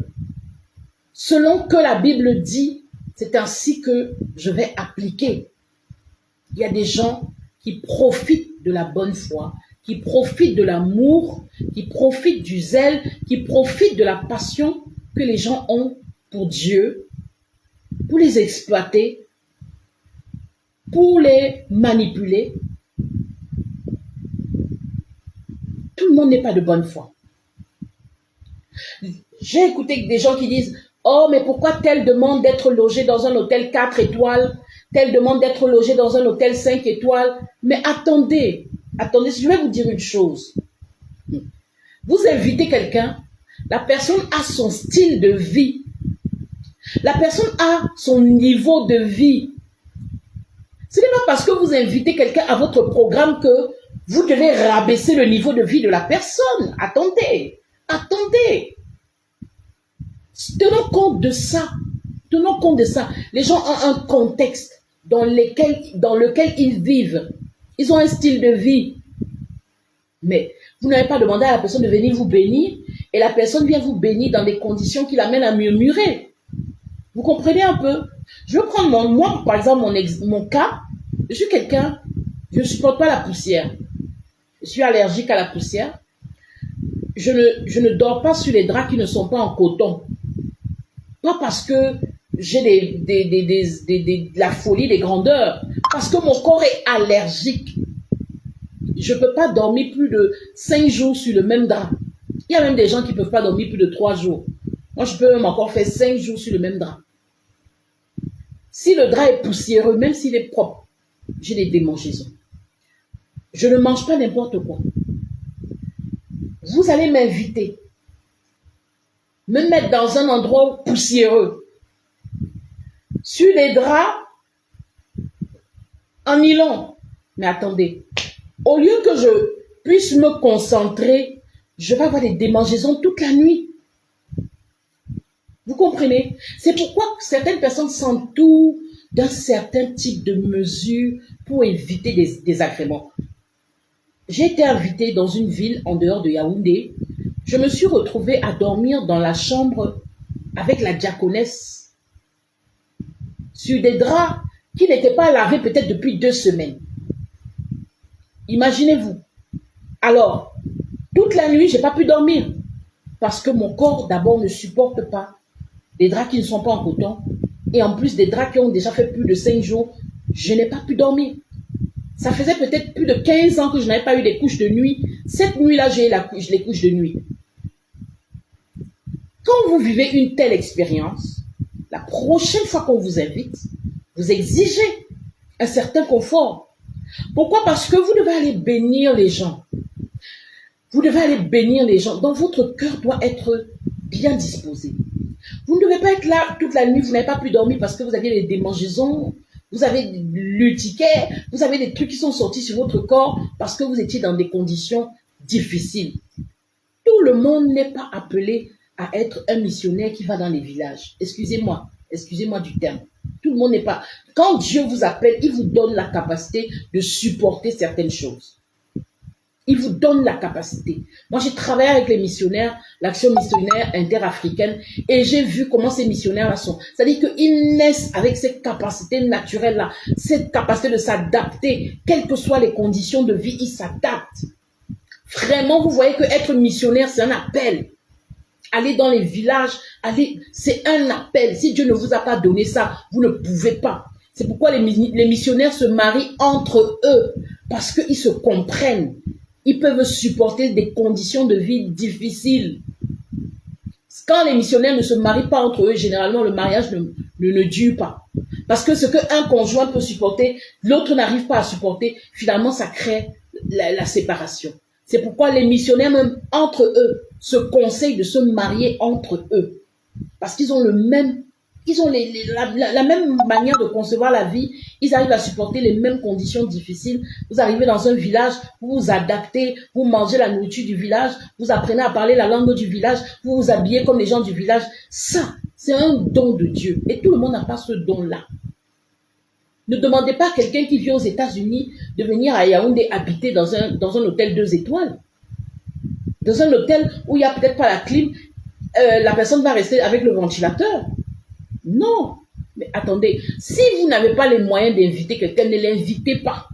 Speaker 1: selon que la Bible dit, c'est ainsi que je vais appliquer. Il y a des gens qui profitent de la bonne foi, qui profitent de l'amour, qui profitent du zèle, qui profitent de la passion que les gens ont pour Dieu, pour les exploiter, pour les manipuler. Tout le monde n'est pas de bonne foi. J'ai écouté des gens qui disent « Oh, mais pourquoi tel demande d'être logé dans un hôtel 4 étoiles, tel demande d'être logé dans un hôtel 5 étoiles. » Mais attendez, je vais vous dire une chose. Vous invitez quelqu'un, la personne a son style de vie. La personne a son niveau de vie. Ce n'est pas parce que vous invitez quelqu'un à votre programme que vous devez rabaisser le niveau de vie de la personne. Attendez. Tenons compte de ça. Les gens ont un contexte dans lequel ils vivent. Ils ont un style de vie. Mais vous n'avez pas demandé à la personne de venir vous bénir et la personne vient vous bénir dans des conditions qui l'amènent à murmurer. Vous comprenez un peu? Je vais prendre moi, par exemple, mon cas. Je suis quelqu'un, je ne supporte pas la poussière. Je suis allergique à la poussière. Je ne dors pas sur les draps qui ne sont pas en coton. Pas parce que j'ai de la folie, des grandeurs. Parce que mon corps est allergique. Je ne peux pas dormir plus de 5 jours sur le même drap. Il y a même des gens qui ne peuvent pas dormir plus de 3 jours. Moi, je peux même encore faire 5 jours sur le même drap. Si le drap est poussiéreux, même s'il est propre, j'ai des démangeaisons. Je ne mange pas n'importe quoi. Vous allez m'inviter, me mettre dans un endroit poussiéreux, sur les draps en nylon. Mais attendez, au lieu que je puisse me concentrer, je vais avoir des démangeaisons toute la nuit. Vous comprenez? C'est pourquoi certaines personnes s'entourent d'un certain type de mesures pour éviter des agréments. J'ai été invitée dans une ville en dehors de Yaoundé. Je me suis retrouvée à dormir dans la chambre avec la diaconesse sur des draps qui n'étaient pas lavés peut-être depuis 2 semaines. Imaginez-vous. Alors, toute la nuit, je n'ai pas pu dormir parce que mon corps d'abord ne supporte pas des draps qui ne sont pas en coton et en plus des draps qui ont déjà fait plus de 5 jours, je n'ai pas pu dormir. Ça faisait peut-être plus de 15 ans que je n'avais pas eu des couches de nuit. Cette nuit-là, j'ai eu les couches de nuit. Quand vous vivez une telle expérience, la prochaine fois qu'on vous invite, vous exigez un certain confort. Pourquoi? Parce que vous devez aller bénir les gens. Vous devez aller bénir les gens. Donc votre cœur doit être bien disposé. Vous ne devez pas être là toute la nuit, vous n'avez pas pu dormir parce que vous aviez des démangeaisons, vous avez l'urticaire, vous avez des trucs qui sont sortis sur votre corps parce que vous étiez dans des conditions difficiles. Tout le monde n'est pas appelé à être un missionnaire qui va dans les villages. Excusez-moi du terme. Tout le monde n'est pas... Quand Dieu vous appelle, il vous donne la capacité de supporter certaines choses. Il vous donne la capacité. Moi, j'ai travaillé avec les missionnaires, l'action missionnaire interafricaine, et j'ai vu comment ces missionnaires-là sont. C'est-à-dire qu'ils naissent avec cette capacité naturelle-là, cette capacité de s'adapter, quelles que soient les conditions de vie, ils s'adaptent. Vraiment, vous voyez que être missionnaire, c'est un appel. Aller dans les villages, c'est un appel. Si Dieu ne vous a pas donné ça, vous ne pouvez pas. C'est pourquoi les missionnaires se marient entre eux, parce qu'ils se comprennent. Ils peuvent supporter des conditions de vie difficiles. Quand les missionnaires ne se marient pas entre eux, généralement, le mariage ne dure pas. Parce que ce qu'un conjoint peut supporter, l'autre n'arrive pas à supporter. Finalement, ça crée la séparation. C'est pourquoi les missionnaires, même entre eux, se conseillent de se marier entre eux. Parce qu'ils ont la même manière de concevoir la vie. Ils arrivent à supporter les mêmes conditions difficiles. Vous arrivez dans un village, vous vous adaptez, vous mangez la nourriture du village, vous apprenez à parler la langue du village, vous vous habillez comme les gens du village. Ça, c'est un don de Dieu. Et tout le monde n'a pas ce don-là. Ne demandez pas à quelqu'un qui vit aux États-Unis de venir à Yaoundé habiter dans un hôtel 2 étoiles. Dans un hôtel où il n'y a peut-être pas la clim, la personne va rester avec le ventilateur. Non. Mais attendez, si vous n'avez pas les moyens d'inviter quelqu'un, ne l'invitez pas.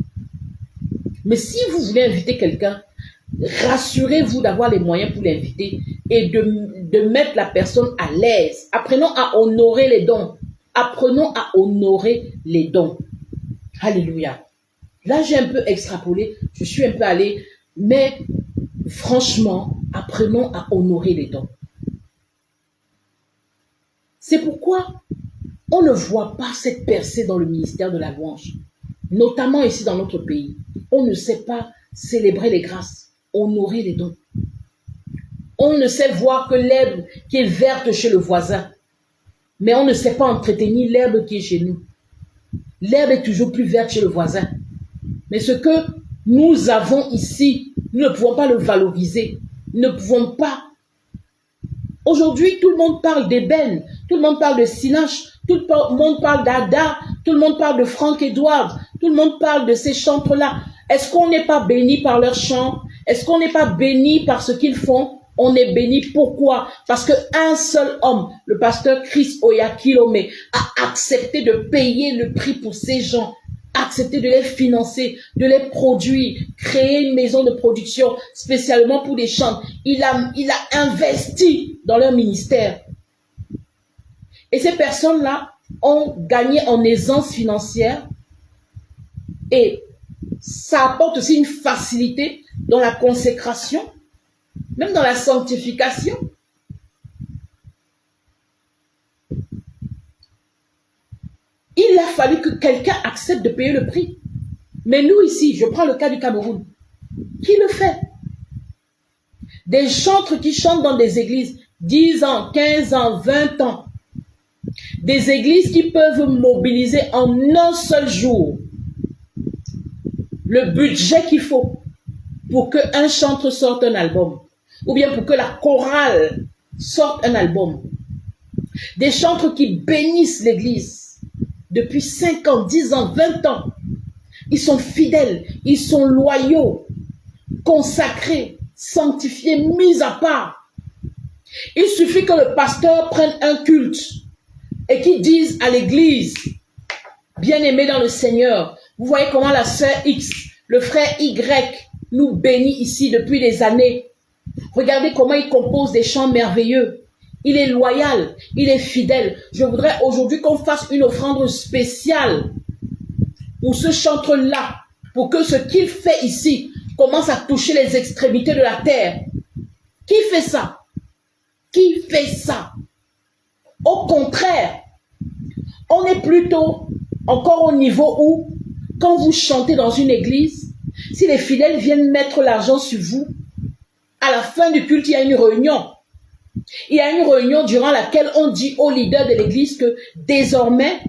Speaker 1: Mais si vous voulez inviter quelqu'un, rassurez-vous d'avoir les moyens pour l'inviter et de mettre la personne à l'aise. Apprenons à honorer les dons. Apprenons à honorer les dons. Alléluia. Là, j'ai un peu extrapolé, je suis un peu allé, mais franchement, apprenons à honorer les dons. C'est pourquoi on ne voit pas cette percée dans le ministère de la louange, notamment ici dans notre pays. On ne sait pas célébrer les grâces, honorer les dons. On ne sait voir que l'herbe qui est verte chez le voisin, mais on ne sait pas entretenir l'herbe qui est chez nous. L'herbe est toujours plus verte chez le voisin. Mais ce que nous avons ici, nous ne pouvons pas le valoriser. Nous ne pouvons pas. Aujourd'hui, tout le monde parle d'ébène, tout le monde parle de Sinache, tout le monde parle d'Ada, tout le monde parle de Frank Edwards, tout le monde parle de ces chantres-là. Est-ce qu'on n'est pas béni par leurs chants? Est-ce qu'on n'est pas béni par ce qu'ils font? On est béni. Pourquoi? Parce qu'un seul homme, le pasteur Chris Oyakilome, a accepté de payer le prix pour ces gens, accepté de les financer, de les produire, créer une maison de production spécialement pour des chants. Il a investi dans leur ministère. Et ces personnes-là ont gagné en aisance financière et ça apporte aussi une facilité dans la consécration, même dans la sanctification. Il a fallu que quelqu'un accepte de payer le prix. Mais nous ici, je prends le cas du Cameroun. Qui le fait? Des chantres qui chantent dans des églises, 10 ans, 15 ans, 20 ans. Des églises qui peuvent mobiliser en un seul jour le budget qu'il faut pour qu'un chantre sorte un album. Ou bien pour que la chorale sorte un album. Des chantres qui bénissent l'église depuis 5 ans, 10 ans, 20 ans. Ils sont fidèles, ils sont loyaux, consacrés, sanctifiés, mis à part. Il suffit que le pasteur prenne un culte et qu'il dise à l'église, bien-aimés dans le Seigneur, vous voyez comment la sœur X, le frère Y nous bénit ici depuis des années. Regardez comment il compose des chants merveilleux. Il est loyal, il est fidèle. Je voudrais aujourd'hui qu'on fasse une offrande spéciale pour ce chantre-là, pour que ce qu'il fait ici commence à toucher les extrémités de la terre. Qui fait ça? Qui fait ça? Au contraire, on est plutôt encore au niveau où, quand vous chantez dans une église, si les fidèles viennent mettre l'argent sur vous, à la fin du culte, il y a une réunion. Il y a une réunion durant laquelle on dit aux leaders de l'église que désormais,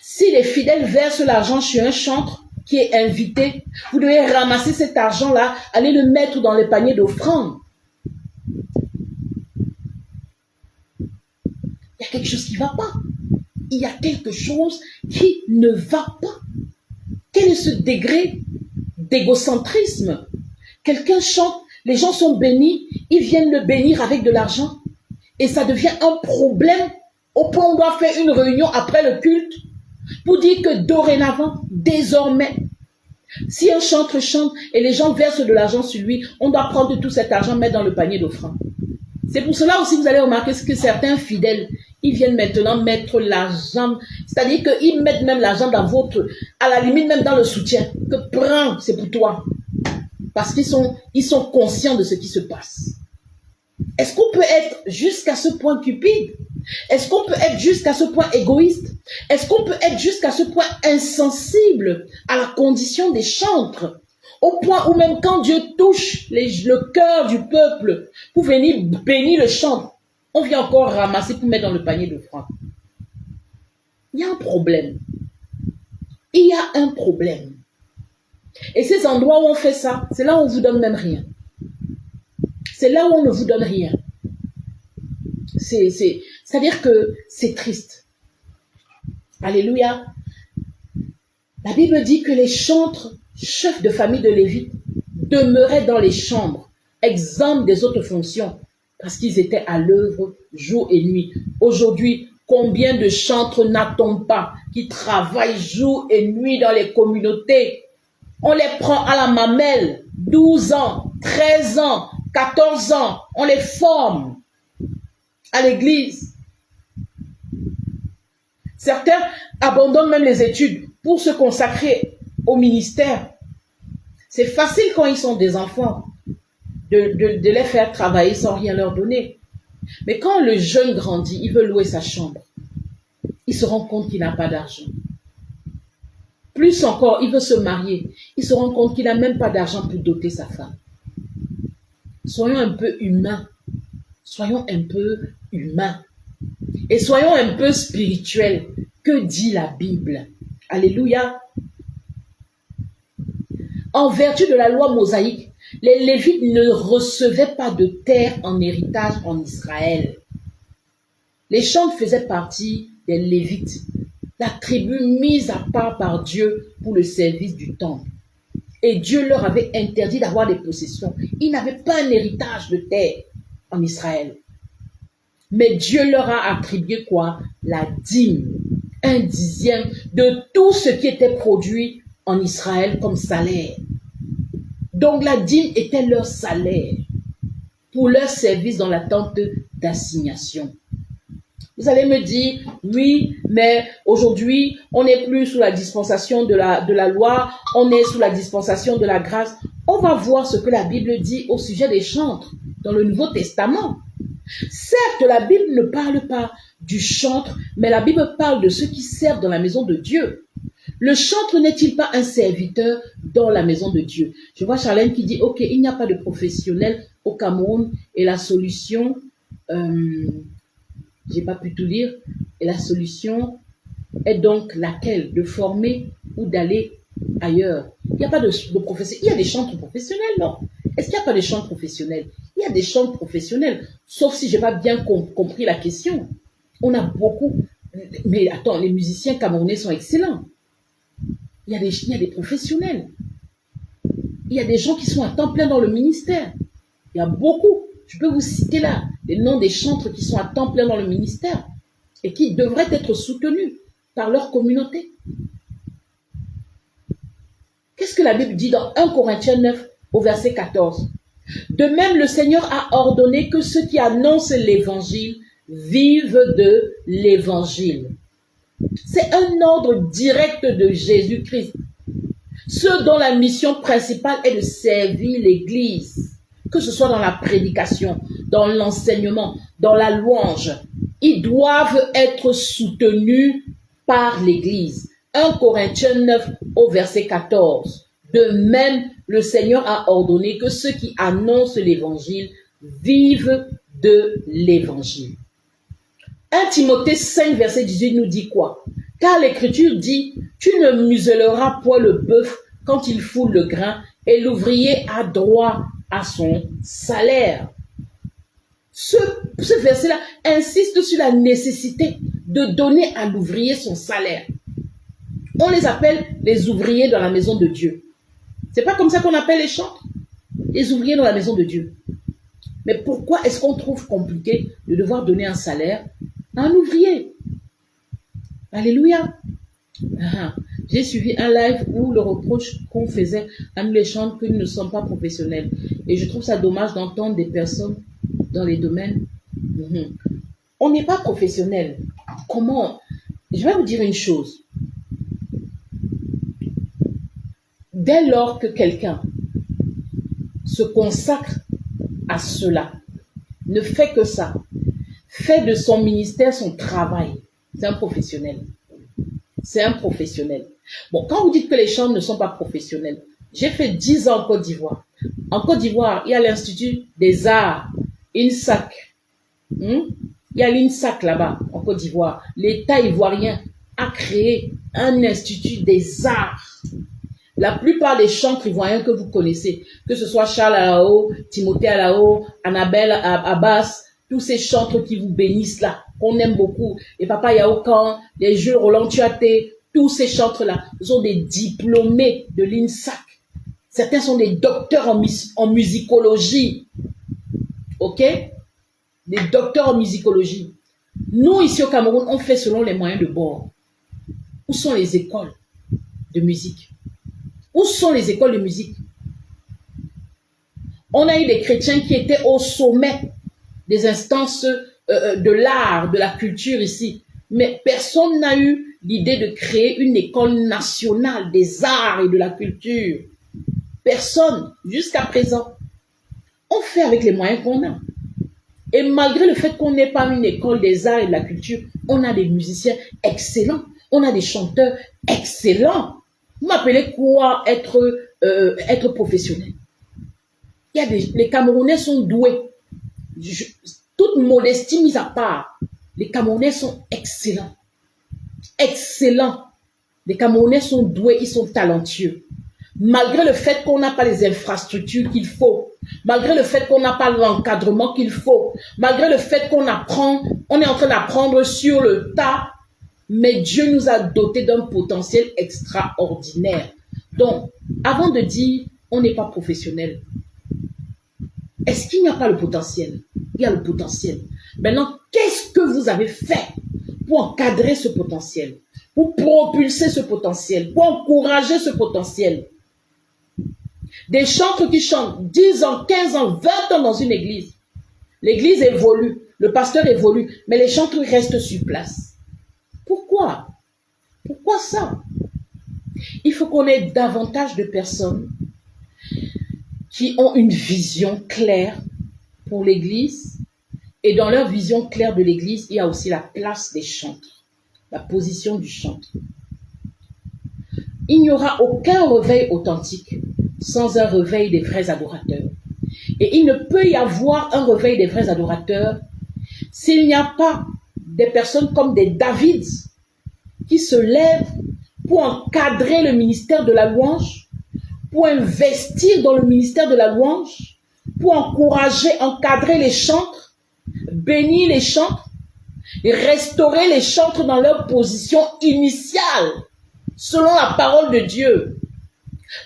Speaker 1: si les fidèles versent l'argent sur un chantre qui est invité, vous devez ramasser cet argent-là, aller le mettre dans le panier d'offrande. Il y a quelque chose qui ne va pas. Il y a quelque chose qui ne va pas. Quel est ce degré d'égocentrisme? Quelqu'un chante, les gens sont bénis, ils viennent le bénir avec de l'argent. Et ça devient un problème au point où on doit faire une réunion après le culte pour dire que dorénavant, désormais, si un chantre chante et les gens versent de l'argent sur lui, on doit prendre tout cet argent, mettre dans le panier d'offrande. C'est pour cela aussi que vous allez remarquer que certains fidèles, Ils viennent maintenant mettre l'argent, c'est-à-dire qu'ils mettent même l'argent dans votre, à la limite même dans le soutien, que prends, c'est pour toi. Parce ils sont conscients de ce qui se passe. Est-ce qu'on peut être jusqu'à ce point cupide? Est-ce qu'on peut être jusqu'à ce point égoïste? Est-ce qu'on peut être jusqu'à ce point insensible à la condition des chantres? Au point où même quand Dieu touche le cœur du peuple pour venir bénir le chantre, on vient encore ramasser pour mettre dans le panier de francs. Il y a un problème. Il y a un problème. Et ces endroits où on fait ça, c'est là où on ne vous donne même rien. C'est là où on ne vous donne rien. C'est-à-dire que c'est triste. Alléluia. La Bible dit que les chantres, chefs de famille de Lévite, demeuraient dans les chambres, exempts des autres fonctions, parce qu'ils étaient à l'œuvre jour et nuit. Aujourd'hui, combien de chantres n'a-t-on pas qui travaillent jour et nuit dans les communautés? On les prend à la mamelle, 12 ans, 13 ans, 14 ans, on les forme à l'église. Certains abandonnent même les études pour se consacrer au ministère. C'est facile quand ils sont des enfants de les faire travailler sans rien leur donner. Mais quand le jeune grandit, il veut louer sa chambre. Il se rend compte qu'il n'a pas d'argent. Plus encore, il veut se marier. Il se rend compte qu'il n'a même pas d'argent pour doter sa femme. Soyons un peu humains. Soyons un peu humains. Et soyons un peu spirituels. Que dit la Bible? Alléluia. En vertu de la loi mosaïque, les Lévites ne recevaient pas de terre en héritage en Israël. Les chantres faisaient partie des Lévites, la tribu mise à part par Dieu pour le service du temple. Et Dieu leur avait interdit d'avoir des possessions. Ils n'avaient pas un héritage de terre en Israël. Mais Dieu leur a attribué quoi? La dîme, 1/10 de tout ce qui était produit en Israël comme salaire. Donc la dîme était leur salaire pour leur service dans l'attente d'assignation. Vous allez me dire, oui, mais aujourd'hui, on n'est plus sous la dispensation de la loi, on est sous la dispensation de la grâce. On va voir ce que la Bible dit au sujet des chantres dans le Nouveau Testament. Certes, la Bible ne parle pas du chantre, mais la Bible parle de ceux qui servent dans la maison de Dieu. Le chantre n'est-il pas un serviteur dans la maison de Dieu? Je vois Charlène qui dit, ok, il n'y a pas de professionnel au Cameroun et la solution, j'ai pas pu tout lire, et la solution est donc laquelle? De former ou d'aller ailleurs? Il n'y a pas de professionnel. Il y a des chantres professionnels, non? Est-ce qu'il n'y a pas de chantres professionnels? Il y a des chantres professionnels, sauf si je n'ai pas bien compris la question. On a beaucoup, mais attends, les musiciens camerounais sont excellents. Il y a des professionnels. Il y a des gens qui sont à temps plein dans le ministère. Il y a beaucoup. Je peux vous citer là les noms des chantres qui sont à temps plein dans le ministère et qui devraient être soutenus par leur communauté. Qu'est-ce que la Bible dit dans 1 Corinthiens 9 au verset 14? De même, le Seigneur a ordonné que ceux qui annoncent l'évangile vivent de l'évangile. C'est un ordre direct de Jésus-Christ. Ceux dont la mission principale est de servir l'Église, que ce soit dans la prédication, dans l'enseignement, dans la louange, ils doivent être soutenus par l'Église. 1 Corinthiens 9 au verset 14. De même, le Seigneur a ordonné que ceux qui annoncent l'Évangile vivent de l'Évangile. 1 Timothée 5, verset 18 nous dit quoi? Car l'Écriture dit, tu ne muselleras point le bœuf quand il foule le grain, et l'ouvrier a droit à son salaire. Ce verset-là insiste sur la nécessité de donner à l'ouvrier son salaire. On les appelle les ouvriers dans la maison de Dieu. C'est pas comme ça qu'on appelle les chantres? Les ouvriers dans la maison de Dieu. Mais pourquoi est-ce qu'on trouve compliqué de devoir donner un salaire à un ouvrier? Alléluia. J'ai suivi un live où le reproche qu'on faisait à nous les chantres que nous ne sommes pas professionnels. Et je trouve ça dommage d'entendre des personnes dans les domaines. On n'est pas professionnel. Comment? Je vais vous dire une chose. Dès lors que quelqu'un se consacre à cela, ne fait que ça, fait de son ministère son travail, c'est un professionnel. C'est un professionnel. Bon, quand vous dites que les chantres ne sont pas professionnels, j'ai fait 10 ans en Côte d'Ivoire. En Côte d'Ivoire, il y a l'Institut des Arts, INSAC. Il y a l'INSAC là-bas, en Côte d'Ivoire. L'État ivoirien a créé un Institut des Arts. La plupart des chantres ivoiriens que vous connaissez, que ce soit Charles Alao, Timothée Alao, Annabelle Abbas, tous ces chantres qui vous bénissent là, qu'on aime beaucoup, les Papa Yaokan, les Jules Roland Tuaté, tous ces chantres-là sont des diplômés de l'INSAC. Certains sont des docteurs en musicologie. Ok? Des docteurs en musicologie. Nous, ici au Cameroun, on fait selon les moyens de bord. Où sont les écoles de musique? Où sont les écoles de musique? On a eu des chrétiens qui étaient au sommet des instances de l'art, de la culture ici. Mais personne n'a eu l'idée de créer une école nationale des arts et de la culture. Personne, jusqu'à présent. On fait avec les moyens qu'on a. Et malgré le fait qu'on n'ait pas une école des arts et de la culture, on a des musiciens excellents. On a des chanteurs excellents. Vous m'appelez quoi être professionnel? Les Camerounais sont doués. Toute modestie mise à part, les Camerounais sont excellents. Excellents. Les Camerounais sont doués, ils sont talentueux. Malgré le fait qu'on n'a pas les infrastructures qu'il faut, malgré le fait qu'on n'a pas l'encadrement qu'il faut, malgré le fait qu'on apprend, on est en train d'apprendre sur le tas, mais Dieu nous a dotés d'un potentiel extraordinaire. Donc, avant de dire on n'est pas professionnel, est-ce qu'il n'y a pas le potentiel? Il y a le potentiel. Maintenant, qu'est-ce que vous avez fait pour encadrer ce potentiel, pour propulser ce potentiel, pour encourager ce potentiel? Des chantres qui chantent 10 ans, 15 ans, 20 ans dans une église. L'église évolue, le pasteur évolue, mais les chantres restent sur place. Pourquoi? Pourquoi ça? Il faut qu'on ait davantage de personnes qui ont une vision claire pour l'église. Et dans leur vision claire de l'église, il y a aussi la place des chantres, la position du chantre. Il n'y aura aucun réveil authentique sans un réveil des vrais adorateurs. Et il ne peut y avoir un réveil des vrais adorateurs s'il n'y a pas des personnes comme des Davids qui se lèvent pour encadrer le ministère de la louange, pour investir dans le ministère de la louange, pour encourager, encadrer les chantres, bénir les chantres, restaurer les chantres dans leur position initiale, selon la parole de Dieu.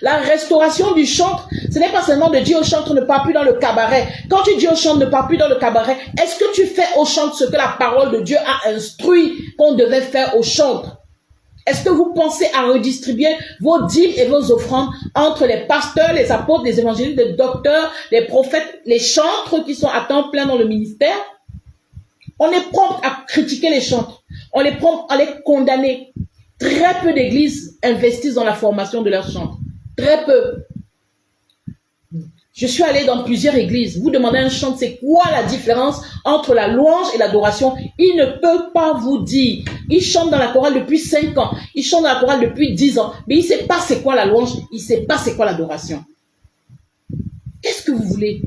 Speaker 1: La restauration du chantre, ce n'est pas seulement de dire au chantre ne pars plus dans le cabaret. Quand tu dis au chantre ne pars plus dans le cabaret, est-ce que tu fais au chantre ce que la parole de Dieu a instruit qu'on devait faire au chantre? Est-ce que vous pensez à redistribuer vos dîmes et vos offrandes entre les pasteurs, les apôtres, les évangélistes, les docteurs, les prophètes, les chantres qui sont à temps plein dans le ministère? On est prompt à critiquer les chantres. On est prompt à les condamner. Très peu d'églises investissent dans la formation de leurs chantres. Très peu. Je suis allée dans plusieurs églises. Vous demandez à un chantre, c'est quoi la différence entre la louange et l'adoration? Il ne peut pas vous dire. Il chante dans la chorale depuis 5 ans. Il chante dans la chorale depuis 10 ans. Mais il ne sait pas c'est quoi la louange. Il ne sait pas c'est quoi l'adoration. Qu'est-ce que vous voulez?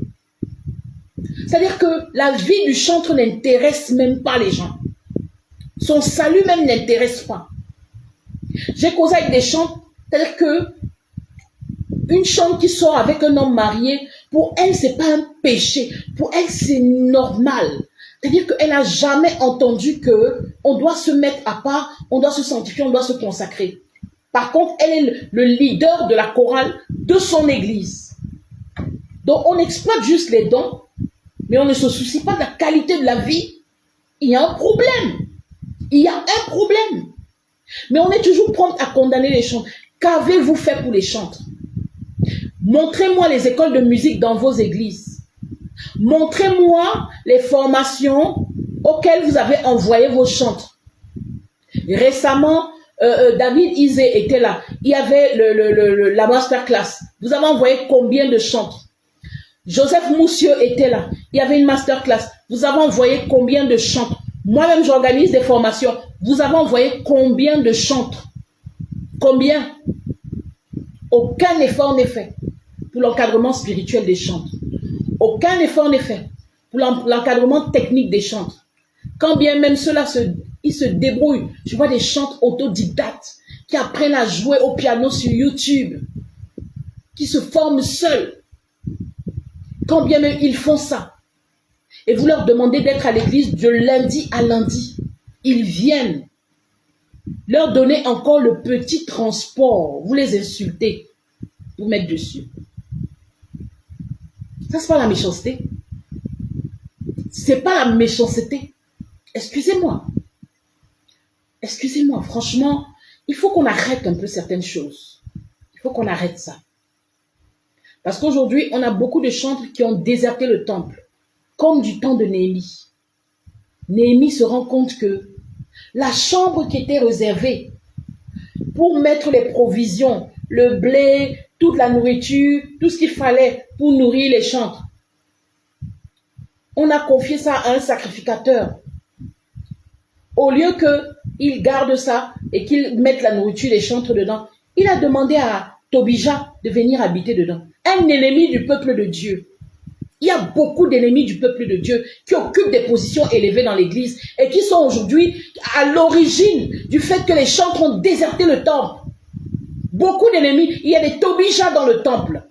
Speaker 1: C'est-à-dire que la vie du chantre n'intéresse même pas les gens. Son salut même n'intéresse pas. J'ai causé avec des chantres, c'est-à-dire que une chante qui sort avec un homme marié, pour elle, c'est pas un péché. Pour elle, c'est normal. C'est-à-dire qu'elle n'a jamais entendu que on doit se mettre à part, on doit se sanctifier, on doit se consacrer. Par contre, elle est le leader de la chorale de son église. Donc, on exploite juste les dons, mais on ne se soucie pas de la qualité de la vie. Il y a un problème. Il y a un problème. Mais on est toujours prompt à condamner les chantres. Qu'avez-vous fait pour les chantres? Montrez-moi les écoles de musique dans vos églises. Montrez-moi les formations auxquels vous avez envoyé vos chantres. Récemment, David Isé était là. Il y avait la masterclass. Vous avez envoyé combien de chantres? Joseph Moussieu était là. Il y avait une masterclass. Vous avez envoyé combien de chantres? Moi-même, j'organise des formations. Vous avez envoyé combien de chantres? Combien? Aucun effort n'est fait pour l'encadrement spirituel des chantres. Aucun effort n'est fait pour l'encadrement technique des chantres. Quand bien même ceux-là ils se débrouillent. Je vois des chantres autodidactes qui apprennent à jouer au piano sur YouTube, qui se forment seuls. Quand bien même ils font ça, et vous leur demandez d'être à l'église de lundi à lundi, ils viennent. Leur donner encore le petit transport, vous les insultez, vous mettre dessus. Ça, c'est pas la méchanceté. C'est pas la méchanceté. Excusez-moi. Excusez-moi, franchement, il faut qu'on arrête un peu certaines choses. Il faut qu'on arrête ça. Parce qu'aujourd'hui, on a beaucoup de chantres qui ont déserté le temple, comme du temps de Néhémie. Néhémie se rend compte que la chambre qui était réservée pour mettre les provisions, le blé, toute la nourriture, tout ce qu'il fallait pour nourrir les chantres, on a confié ça à un sacrificateur. Au lieu qu'il garde ça et qu'il mette la nourriture des chantres dedans, il a demandé à Tobija de venir habiter dedans. Un ennemi du peuple de Dieu. Il y a beaucoup d'ennemis du peuple de Dieu qui occupent des positions élevées dans l'église et qui sont aujourd'hui à l'origine du fait que les chantres ont déserté le temple. Beaucoup d'ennemis. Il y a des Tobija dans le temple.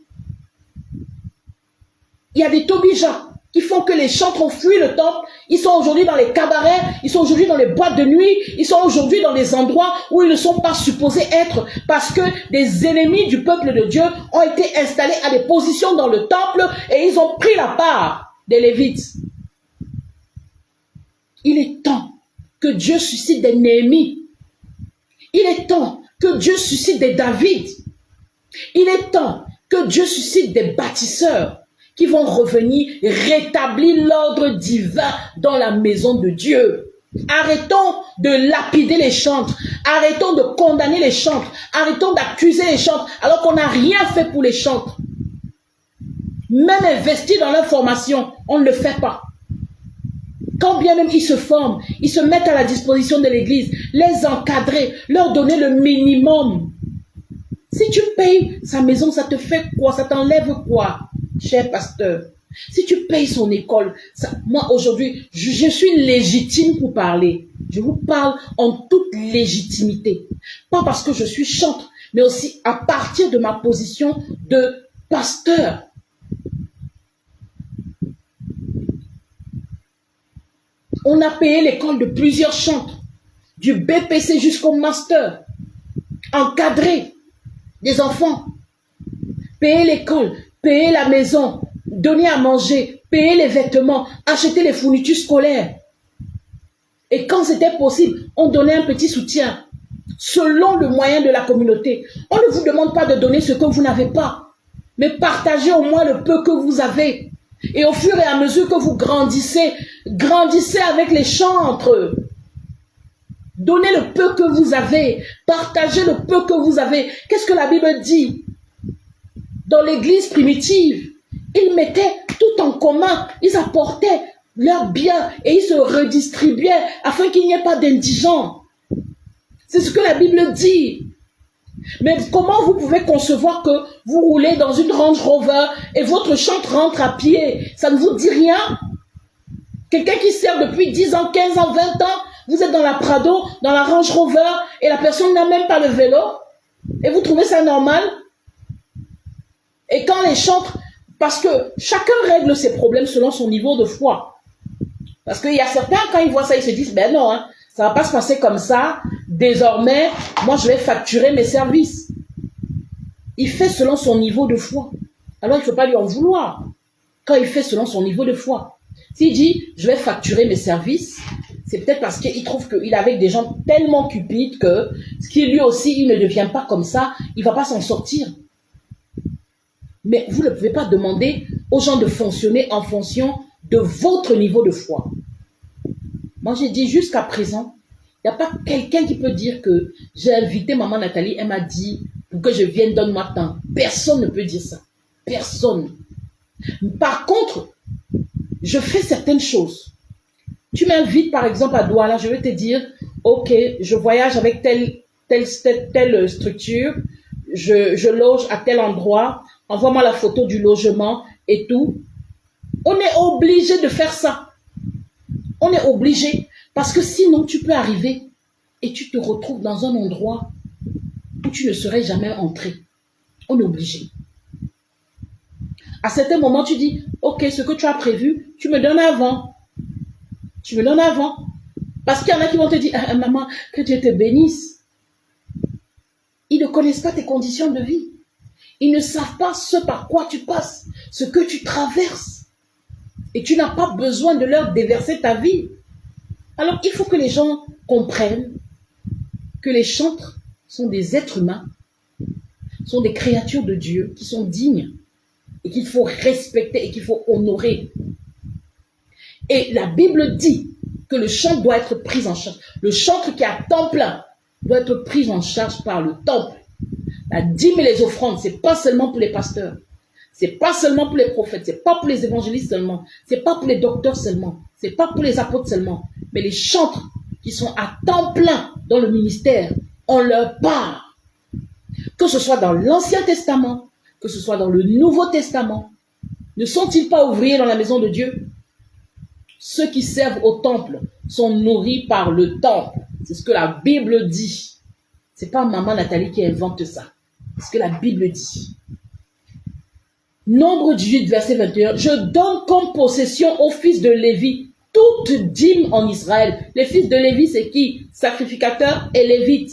Speaker 1: Il y a des Tobija qui font que les chantres ont fui le temple. Ils sont aujourd'hui dans les cabarets, ils sont aujourd'hui dans les boîtes de nuit, ils sont aujourd'hui dans des endroits où ils ne sont pas supposés être parce que des ennemis du peuple de Dieu ont été installés à des positions dans le temple et ils ont pris la part des Lévites. Il est temps que Dieu suscite des Néhémies. Il est temps que Dieu suscite des David. Il est temps que Dieu suscite des bâtisseurs qui vont revenir rétablir l'ordre divin dans la maison de Dieu. Arrêtons de lapider les chantres. Arrêtons de condamner les chantres. Arrêtons d'accuser les chantres alors qu'on n'a rien fait pour les chantres. Même investir dans leur formation, on ne le fait pas. Quand bien même ils se forment, ils se mettent à la disposition de l'église, les encadrer, leur donner le minimum. Si tu payes sa maison, ça te fait quoi? Ça t'enlève quoi, cher pasteur? Si tu payes son école, ça, moi aujourd'hui, je suis légitime pour parler. Je vous parle en toute légitimité. Pas parce que je suis chantre, mais aussi à partir de ma position de pasteur. On a payé l'école de plusieurs chantres, du BPC jusqu'au master, encadré des enfants, payer l'école, payer la maison, donner à manger, payer les vêtements, acheter les fournitures scolaires. Et quand c'était possible, on donnait un petit soutien selon le moyen de la communauté. On ne vous demande pas de donner ce que vous n'avez pas, mais partagez au moins le peu que vous avez. Et au fur et à mesure que vous grandissez, grandissez avec les chantres. Donnez le peu que vous avez. Partagez le peu que vous avez. Qu'est-ce que la Bible dit? Dans l'église primitive, ils mettaient tout en commun. Ils apportaient leurs biens et ils se redistribuaient afin qu'il n'y ait pas d'indigents. C'est ce que la Bible dit. Mais comment vous pouvez concevoir que vous roulez dans une Range Rover et votre chantre rentre à pied? Ça ne vous dit rien? Quelqu'un qui sert depuis 10 ans, 15 ans, 20 ans, vous êtes dans la Prado, dans la Range Rover, et la personne n'a même pas le vélo, et vous trouvez ça normal? Et quand les chantres, parce que chacun règle ses problèmes selon son niveau de foi. Parce qu'il y a certains, quand ils voient ça, ils se disent, ben non, hein, ça va pas se passer comme ça, désormais, moi je vais facturer mes services. Il fait selon son niveau de foi. Alors il ne faut pas lui en vouloir, quand il fait selon son niveau de foi. S'il dit, je vais facturer mes services, c'est peut-être parce qu'il trouve qu'il est avec des gens tellement cupides que, ce qui lui aussi, il ne devient pas comme ça, il ne va pas s'en sortir. Mais vous ne pouvez pas demander aux gens de fonctionner en fonction de votre niveau de foi. Moi, j'ai dit jusqu'à présent, il n'y a pas quelqu'un qui peut dire que j'ai invité maman Nathalie, elle m'a dit pour que je vienne, donne-moi temps. Personne ne peut dire ça. Personne. Par contre, je fais certaines choses. Tu m'invites par exemple à Douala, je vais te dire, ok, je voyage avec telle structure, je loge à tel endroit, envoie-moi la photo du logement et tout. On est obligé de faire ça. On est obligé. Parce que sinon, tu peux arriver et tu te retrouves dans un endroit où tu ne serais jamais entré. On est obligé. À certains moments, tu dis, ok, ce que tu as prévu, tu me donnes avant. Tu me donnes avant. Parce qu'il y en a qui vont te dire, ah, maman, que Dieu te bénisse. Ils ne connaissent pas tes conditions de vie. Ils ne savent pas ce par quoi tu passes, ce que tu traverses. Et tu n'as pas besoin de leur déverser ta vie. Alors, il faut que les gens comprennent que les chantres sont des êtres humains, sont des créatures de Dieu qui sont dignes et qu'il faut respecter et qu'il faut honorer. Et la Bible dit que le chantre doit être pris en charge. Le chantre qui est à temps plein doit être pris en charge par le temple. La dîme et les offrandes, ce n'est pas seulement pour les pasteurs. Ce n'est pas seulement pour les prophètes. Ce n'est pas pour les évangélistes seulement. Ce n'est pas pour les docteurs seulement. Ce n'est pas pour les apôtres seulement. Mais les chantres qui sont à temps plein dans le ministère, on leur part. Que ce soit dans l'Ancien Testament, que ce soit dans le Nouveau Testament. Ne sont-ils pas ouvriers dans la maison de Dieu? Ceux qui servent au temple sont nourris par le temple. C'est ce que la Bible dit. Ce n'est pas maman Nathalie qui invente ça. C'est ce que la Bible dit. Nombre 18, verset 21. Je donne comme possession aux fils de Lévi toute dîme en Israël. Les fils de Lévi, c'est qui? Sacrificateurs et lévites,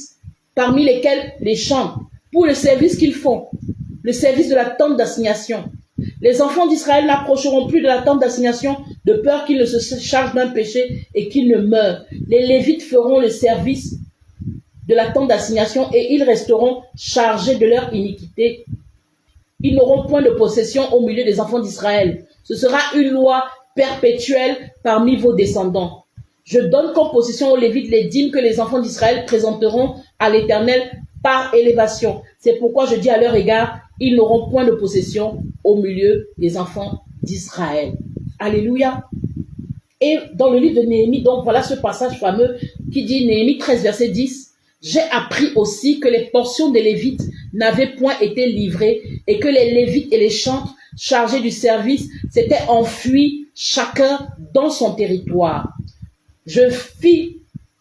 Speaker 1: parmi lesquels les chants, pour le service qu'ils font, le service de la tente d'assignation. Les enfants d'Israël n'approcheront plus de la tente d'assignation de peur qu'ils ne se chargent d'un péché et qu'ils ne meurent. Les Lévites feront le service de la tente d'assignation et ils resteront chargés de leur iniquité. Ils n'auront point de possession au milieu des enfants d'Israël. Ce sera une loi perpétuelle parmi vos descendants. Je donne comme possession aux Lévites les dîmes que les enfants d'Israël présenteront à l'Éternel par élévation. C'est pourquoi je dis à leur égard, ils n'auront point de possession au milieu des enfants d'Israël. Alléluia. Et dans le livre de Néhémie, donc voilà ce passage fameux qui dit, Néhémie 13, verset 10, j'ai appris aussi que les portions des Lévites n'avaient point été livrées et que les Lévites et les chantres chargés du service s'étaient enfuis chacun dans son territoire. Je fis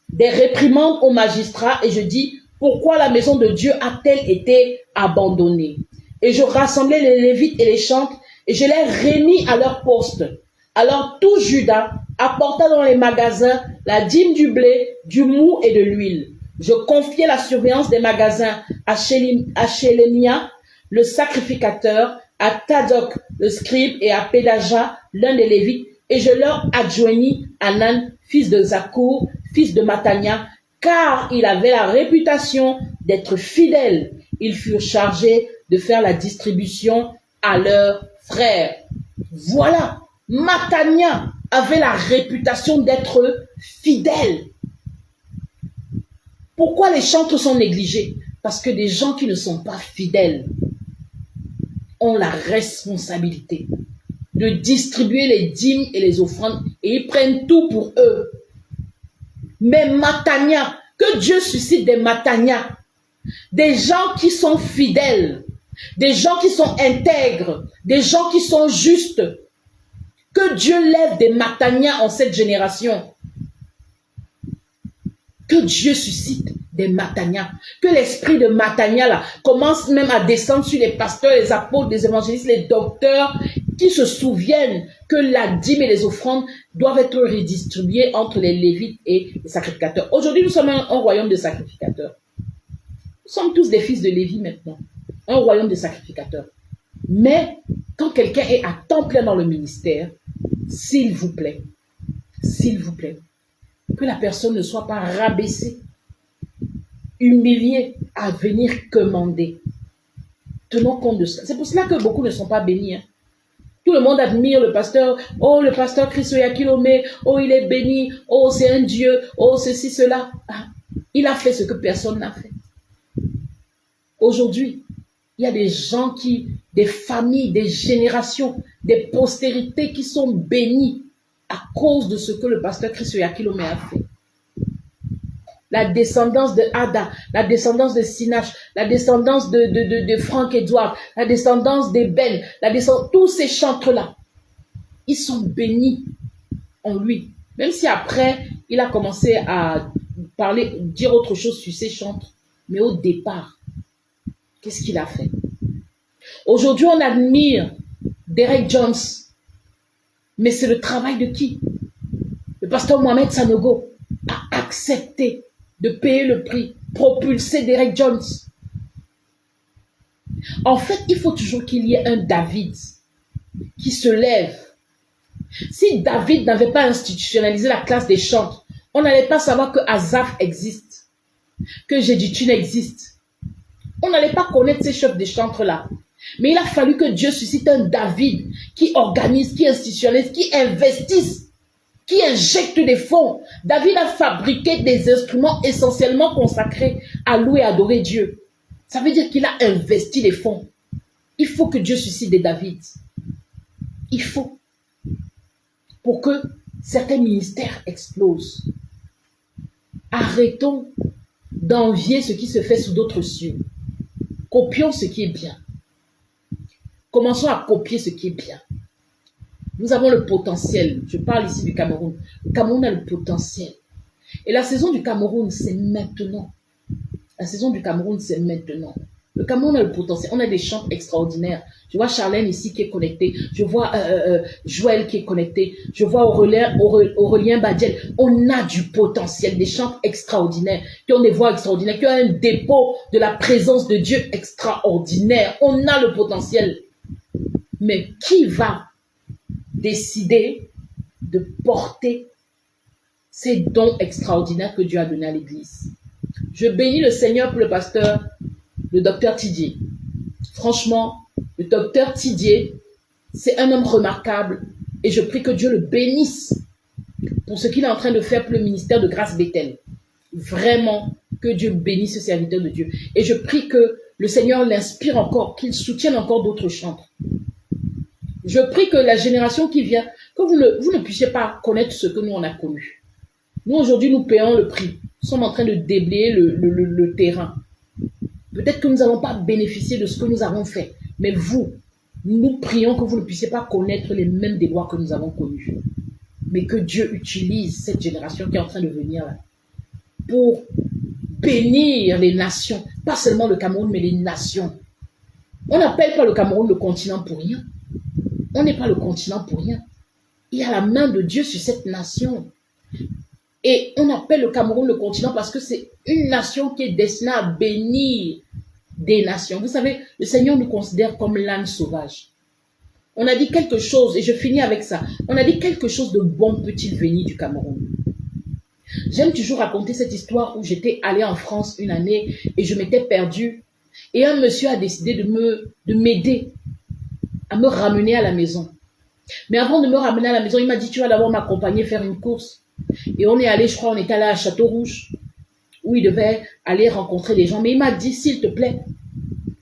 Speaker 1: des réprimandes aux magistrats et je dis, pourquoi la maison de Dieu a-t-elle été abandonnée? Et je rassemblai les Lévites et les chantres et je les remis à leur poste. Alors tout Juda apporta dans les magasins la dîme du blé, du mou et de l'huile. Je confiai la surveillance des magasins à Shelemia, le sacrificateur, à Tadok, le scribe, et à Pédaja, l'un des Lévites, et je leur adjoignis Anan, fils de Zakour, fils de Matania, car il avait la réputation d'être fidèle. Ils furent chargés de faire la distribution à leurs frères. Voilà, Matania avait la réputation d'être fidèle. Pourquoi les chantres sont négligés? Parce que des gens qui ne sont pas fidèles ont la responsabilité de distribuer les dîmes et les offrandes et ils prennent tout pour eux. Mais Matania, que Dieu suscite des Matania, des gens qui sont fidèles, des gens qui sont intègres, des gens qui sont justes, que Dieu lève des Matania en cette génération. Que Dieu suscite des Matania, que l'esprit de Matania là commence même à descendre sur les pasteurs, les apôtres, les évangélistes, les docteurs, qui se souviennent que la dîme et les offrandes doivent être redistribuées entre les Lévites et les sacrificateurs. Aujourd'hui, nous sommes un royaume de sacrificateurs. Nous sommes tous des fils de Lévi maintenant, un royaume de sacrificateurs. Mais quand quelqu'un est à temps plein dans le ministère, s'il vous plaît, que la personne ne soit pas rabaissée, humiliée à venir commander. Tenons compte de cela. C'est pour cela que beaucoup ne sont pas bénis. Tout le monde admire le pasteur. Oh, le pasteur Christoya Kilome. Oh, il est béni. Oh, c'est un Dieu. Oh, ceci, cela. Ah, il a fait ce que personne n'a fait. Aujourd'hui, il y a des gens des familles, des générations, des postérités qui sont bénies à cause de ce que le pasteur Christoya Kilome a fait. La descendance de Ada, la descendance de Sinach, la descendance de Frank Edouard, la descendance des Ben, tous ces chantres-là, ils sont bénis en lui. Même si après, il a commencé à dire autre chose sur ces chantres. Mais au départ, qu'est-ce qu'il a fait? Aujourd'hui, on admire Derek Jones. Mais c'est le travail de qui? Le pasteur Mohamed Sanogo a accepté de payer le prix, propulser Derek Jones. En fait, il faut toujours qu'il y ait un David qui se lève. Si David n'avait pas institutionnalisé la classe des chantres, on n'allait pas savoir que Asaph existe, que Jéduthune existe. On n'allait pas connaître ces chefs des chantres-là. Mais il a fallu que Dieu suscite un David qui organise, qui institutionnalise, qui investisse, qui injecte des fonds. David a fabriqué des instruments essentiellement consacrés à louer et adorer Dieu. Ça veut dire qu'il a investi des fonds. Il faut que Dieu suscite des David. Il faut. Pour que certains ministères explosent. Arrêtons d'envier ce qui se fait sous d'autres cieux. Copions ce qui est bien. Commençons à copier ce qui est bien. Nous avons le potentiel. Je parle ici du Cameroun. Le Cameroun a le potentiel. Et la saison du Cameroun, c'est maintenant. La saison du Cameroun, c'est maintenant. Le Cameroun a le potentiel. On a des chants extraordinaires. Je vois Charlène ici qui est connectée. Je vois Joël qui est connecté. Je vois Aurélien Badiel. On a du potentiel, des chants extraordinaires, qui ont des voix extraordinaires, qui ont un dépôt de la présence de Dieu extraordinaire. On a le potentiel. Mais qui va décider de porter ces dons extraordinaires que Dieu a donnés à l'Église? Je bénis le Seigneur pour le pasteur, le docteur Tidier. Franchement, le docteur Tidier, c'est un homme remarquable et je prie que Dieu le bénisse pour ce qu'il est en train de faire pour le ministère de Grâce Bethel. Vraiment, que Dieu bénisse ce serviteur de Dieu. Et je prie que le Seigneur l'inspire encore, qu'il soutienne encore d'autres chantres. Je prie que la génération qui vient, que vous ne puissiez pas connaître ce que nous on a connu. Nous aujourd'hui, nous payons le prix. Nous sommes en train de déblayer le terrain. Peut-être que nous n'allons pas bénéficier de ce que nous avons fait. Mais vous, nous prions que vous ne puissiez pas connaître les mêmes déboires que nous avons connus. Mais que Dieu utilise cette génération qui est en train de venir là pour bénir les nations. Pas seulement le Cameroun, mais les nations. On n'appelle pas le Cameroun le continent pour rien. On n'est pas le continent pour rien. Il y a la main de Dieu sur cette nation. Et on appelle le Cameroun le continent parce que c'est une nation qui est destinée à bénir des nations. Vous savez, le Seigneur nous considère comme l'âne sauvage. On a dit quelque chose, et je finis avec ça. On a dit quelque chose de bon peut-il venir du Cameroun. J'aime toujours raconter cette histoire où j'étais allée en France une année et je m'étais perdue. Et un monsieur a décidé de m'aider à me ramener à la maison. Mais avant de me ramener à la maison, il m'a dit, tu vas d'abord m'accompagner faire une course. Et on est allé, je crois, on est allé à Château-Rouge, où il devait aller rencontrer des gens. Mais il m'a dit, s'il te plaît,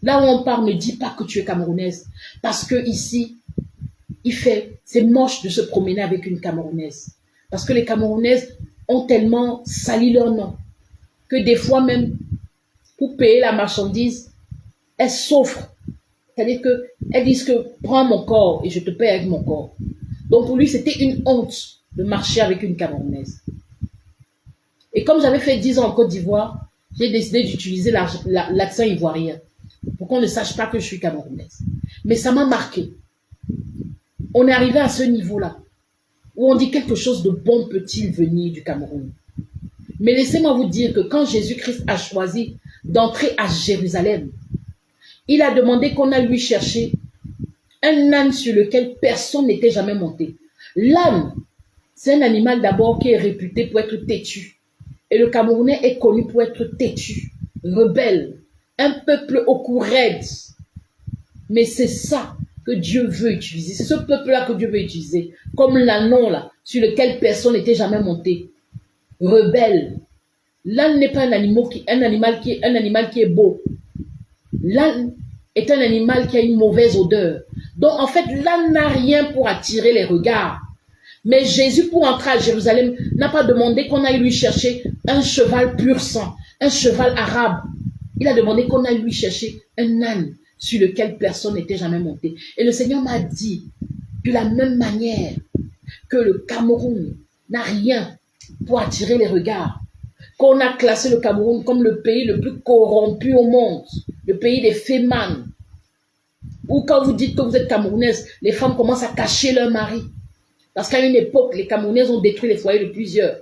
Speaker 1: là où on part, ne dis pas que tu es camerounaise. Parce que ici, c'est moche de se promener avec une Camerounaise. Parce que les Camerounaises ont tellement sali leur nom que des fois même, pour payer la marchandise, elles souffrent. C'est-à-dire qu'elles disent que prends mon corps et je te paye avec mon corps. Donc pour lui, c'était une honte de marcher avec une Camerounaise. Et comme j'avais fait 10 ans en Côte d'Ivoire, j'ai décidé d'utiliser l'accent ivoirien pour qu'on ne sache pas que je suis camerounaise. Mais ça m'a marqué. On est arrivé à ce niveau-là où on dit quelque chose de bon peut-il venir du Cameroun. Mais laissez-moi vous dire que quand Jésus-Christ a choisi d'entrer à Jérusalem, il a demandé qu'on aille lui chercher un âne sur lequel personne n'était jamais monté. L'âne, c'est un animal d'abord qui est réputé pour être têtu. Et le Camerounais est connu pour être têtu, rebelle, un peuple au cou raide. Mais c'est ça que Dieu veut utiliser. C'est ce peuple-là que Dieu veut utiliser. Comme l'ânon là, sur lequel personne n'était jamais monté. Rebelle. L'âne n'est pas un animal qui est beau. L'âne est un animal qui a une mauvaise odeur. Donc en fait, l'âne n'a rien pour attirer les regards. Mais Jésus, pour entrer à Jérusalem, n'a pas demandé qu'on aille lui chercher un cheval pur sang, un cheval arabe. Il a demandé qu'on aille lui chercher un âne sur lequel personne n'était jamais monté. Et le Seigneur m'a dit, de la même manière que le Cameroun n'a rien pour attirer les regards, qu'on a classé le Cameroun comme le pays le plus corrompu au monde, le pays des fémanes, ou quand vous dites que vous êtes camerounaise, les femmes commencent à cacher leur mari. Parce qu'à une époque, les Camerounaises ont détruit les foyers de plusieurs.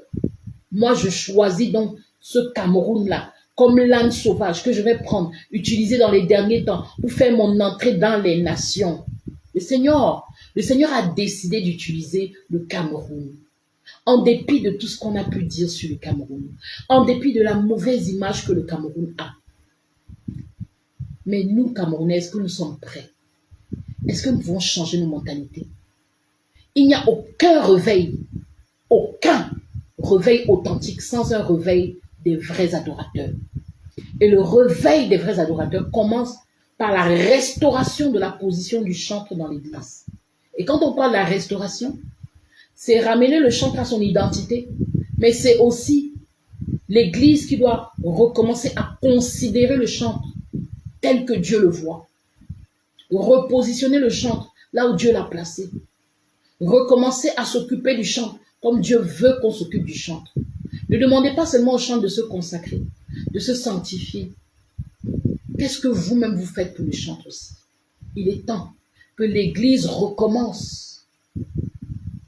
Speaker 1: Moi, je choisis donc ce Cameroun-là comme l'âne sauvage que je vais prendre, utiliser dans les derniers temps pour faire mon entrée dans les nations. Le Seigneur a décidé d'utiliser le Cameroun. En dépit de tout ce qu'on a pu dire sur le Cameroun, en dépit de la mauvaise image que le Cameroun a. Mais nous, Camerounais, est-ce que nous sommes prêts? Est-ce que nous pouvons changer nos mentalités? Il n'y a aucun réveil authentique sans un réveil des vrais adorateurs. Et le réveil des vrais adorateurs commence par la restauration de la position du chantre dans l'église. Et quand on parle de la restauration, c'est ramener le chantre à son identité, mais c'est aussi l'église qui doit recommencer à considérer le chantre tel que Dieu le voit. Repositionner le chantre là où Dieu l'a placé. Recommencer à s'occuper du chantre comme Dieu veut qu'on s'occupe du chantre. Ne demandez pas seulement au chantre de se consacrer, de se sanctifier. Qu'est-ce que vous-même vous faites pour le chantre aussi? Il est temps que l'Église recommence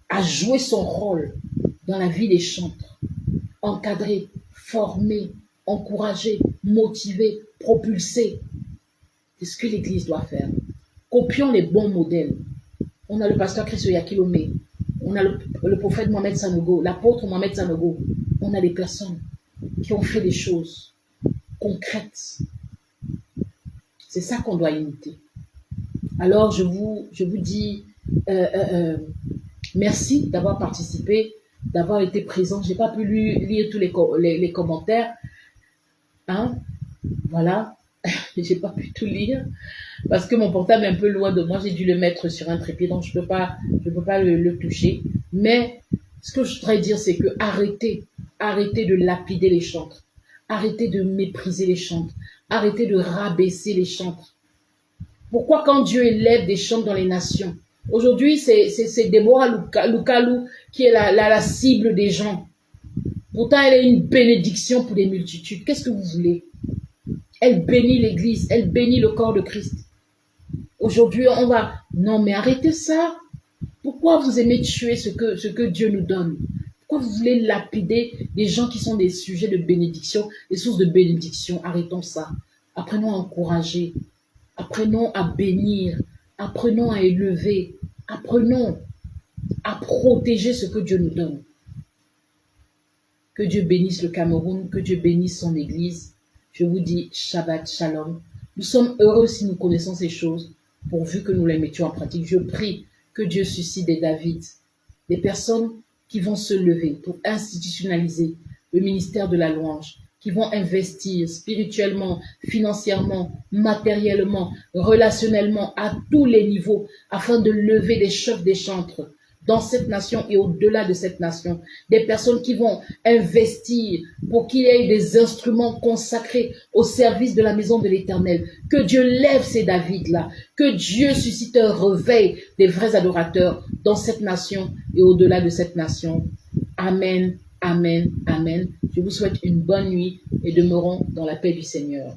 Speaker 1: à jouer son rôle dans la vie des chantres. Encadrer, former, encourager, motiver, propulser. C'est ce que l'Église doit faire. Copions les bons modèles. On a le pasteur Christo Yakilome, on a le prophète Mohamed Sanogo, l'apôtre Mohamed Sanogo. On a des personnes qui ont fait des choses concrètes. C'est ça qu'on doit imiter. Alors, je vous dis merci d'avoir participé, d'avoir été présent. Je n'ai pas pu lire tous les commentaires. Hein? Voilà. Je n'ai pas pu tout lire parce que mon portable est un peu loin de moi. J'ai dû le mettre sur un trépied, donc je peux pas le toucher. Mais ce que je voudrais dire, c'est que arrêtez de lapider les chantres. Arrêtez de mépriser les chantres. Arrêtez de rabaisser les chantres. Pourquoi quand Dieu élève des chantres dans les nations? Aujourd'hui, c'est Deborah Lukalou qui est la cible des gens. Pourtant, elle est une bénédiction pour les multitudes. Qu'est-ce que vous voulez? Elle bénit l'Église, elle bénit le corps de Christ. Aujourd'hui, on va... Non, mais arrêtez ça. Pourquoi vous aimez tuer ce que Dieu nous donne? Pourquoi vous voulez lapider des gens qui sont des sujets de bénédiction, des sources de bénédiction? Arrêtons ça. Apprenons à encourager. Apprenons à bénir. Apprenons à élever. Apprenons à protéger ce que Dieu nous donne. Que Dieu bénisse le Cameroun, que Dieu bénisse son Église. Je vous dis Shabbat Shalom. Nous sommes heureux si nous connaissons ces choses, pourvu que nous les mettions en pratique. Je prie que Dieu suscite des David, des personnes qui vont se lever pour institutionnaliser le ministère de la louange, qui vont investir spirituellement, financièrement, matériellement, relationnellement, à tous les niveaux, afin de lever des chefs des chantres dans cette nation et au-delà de cette nation. Des personnes qui vont investir pour qu'il y ait des instruments consacrés au service de la maison de l'Éternel. Que Dieu lève ces David-là. Que Dieu suscite un réveil des vrais adorateurs dans cette nation et au-delà de cette nation. Amen, amen, amen. Je vous souhaite une bonne nuit et demeurons dans la paix du Seigneur.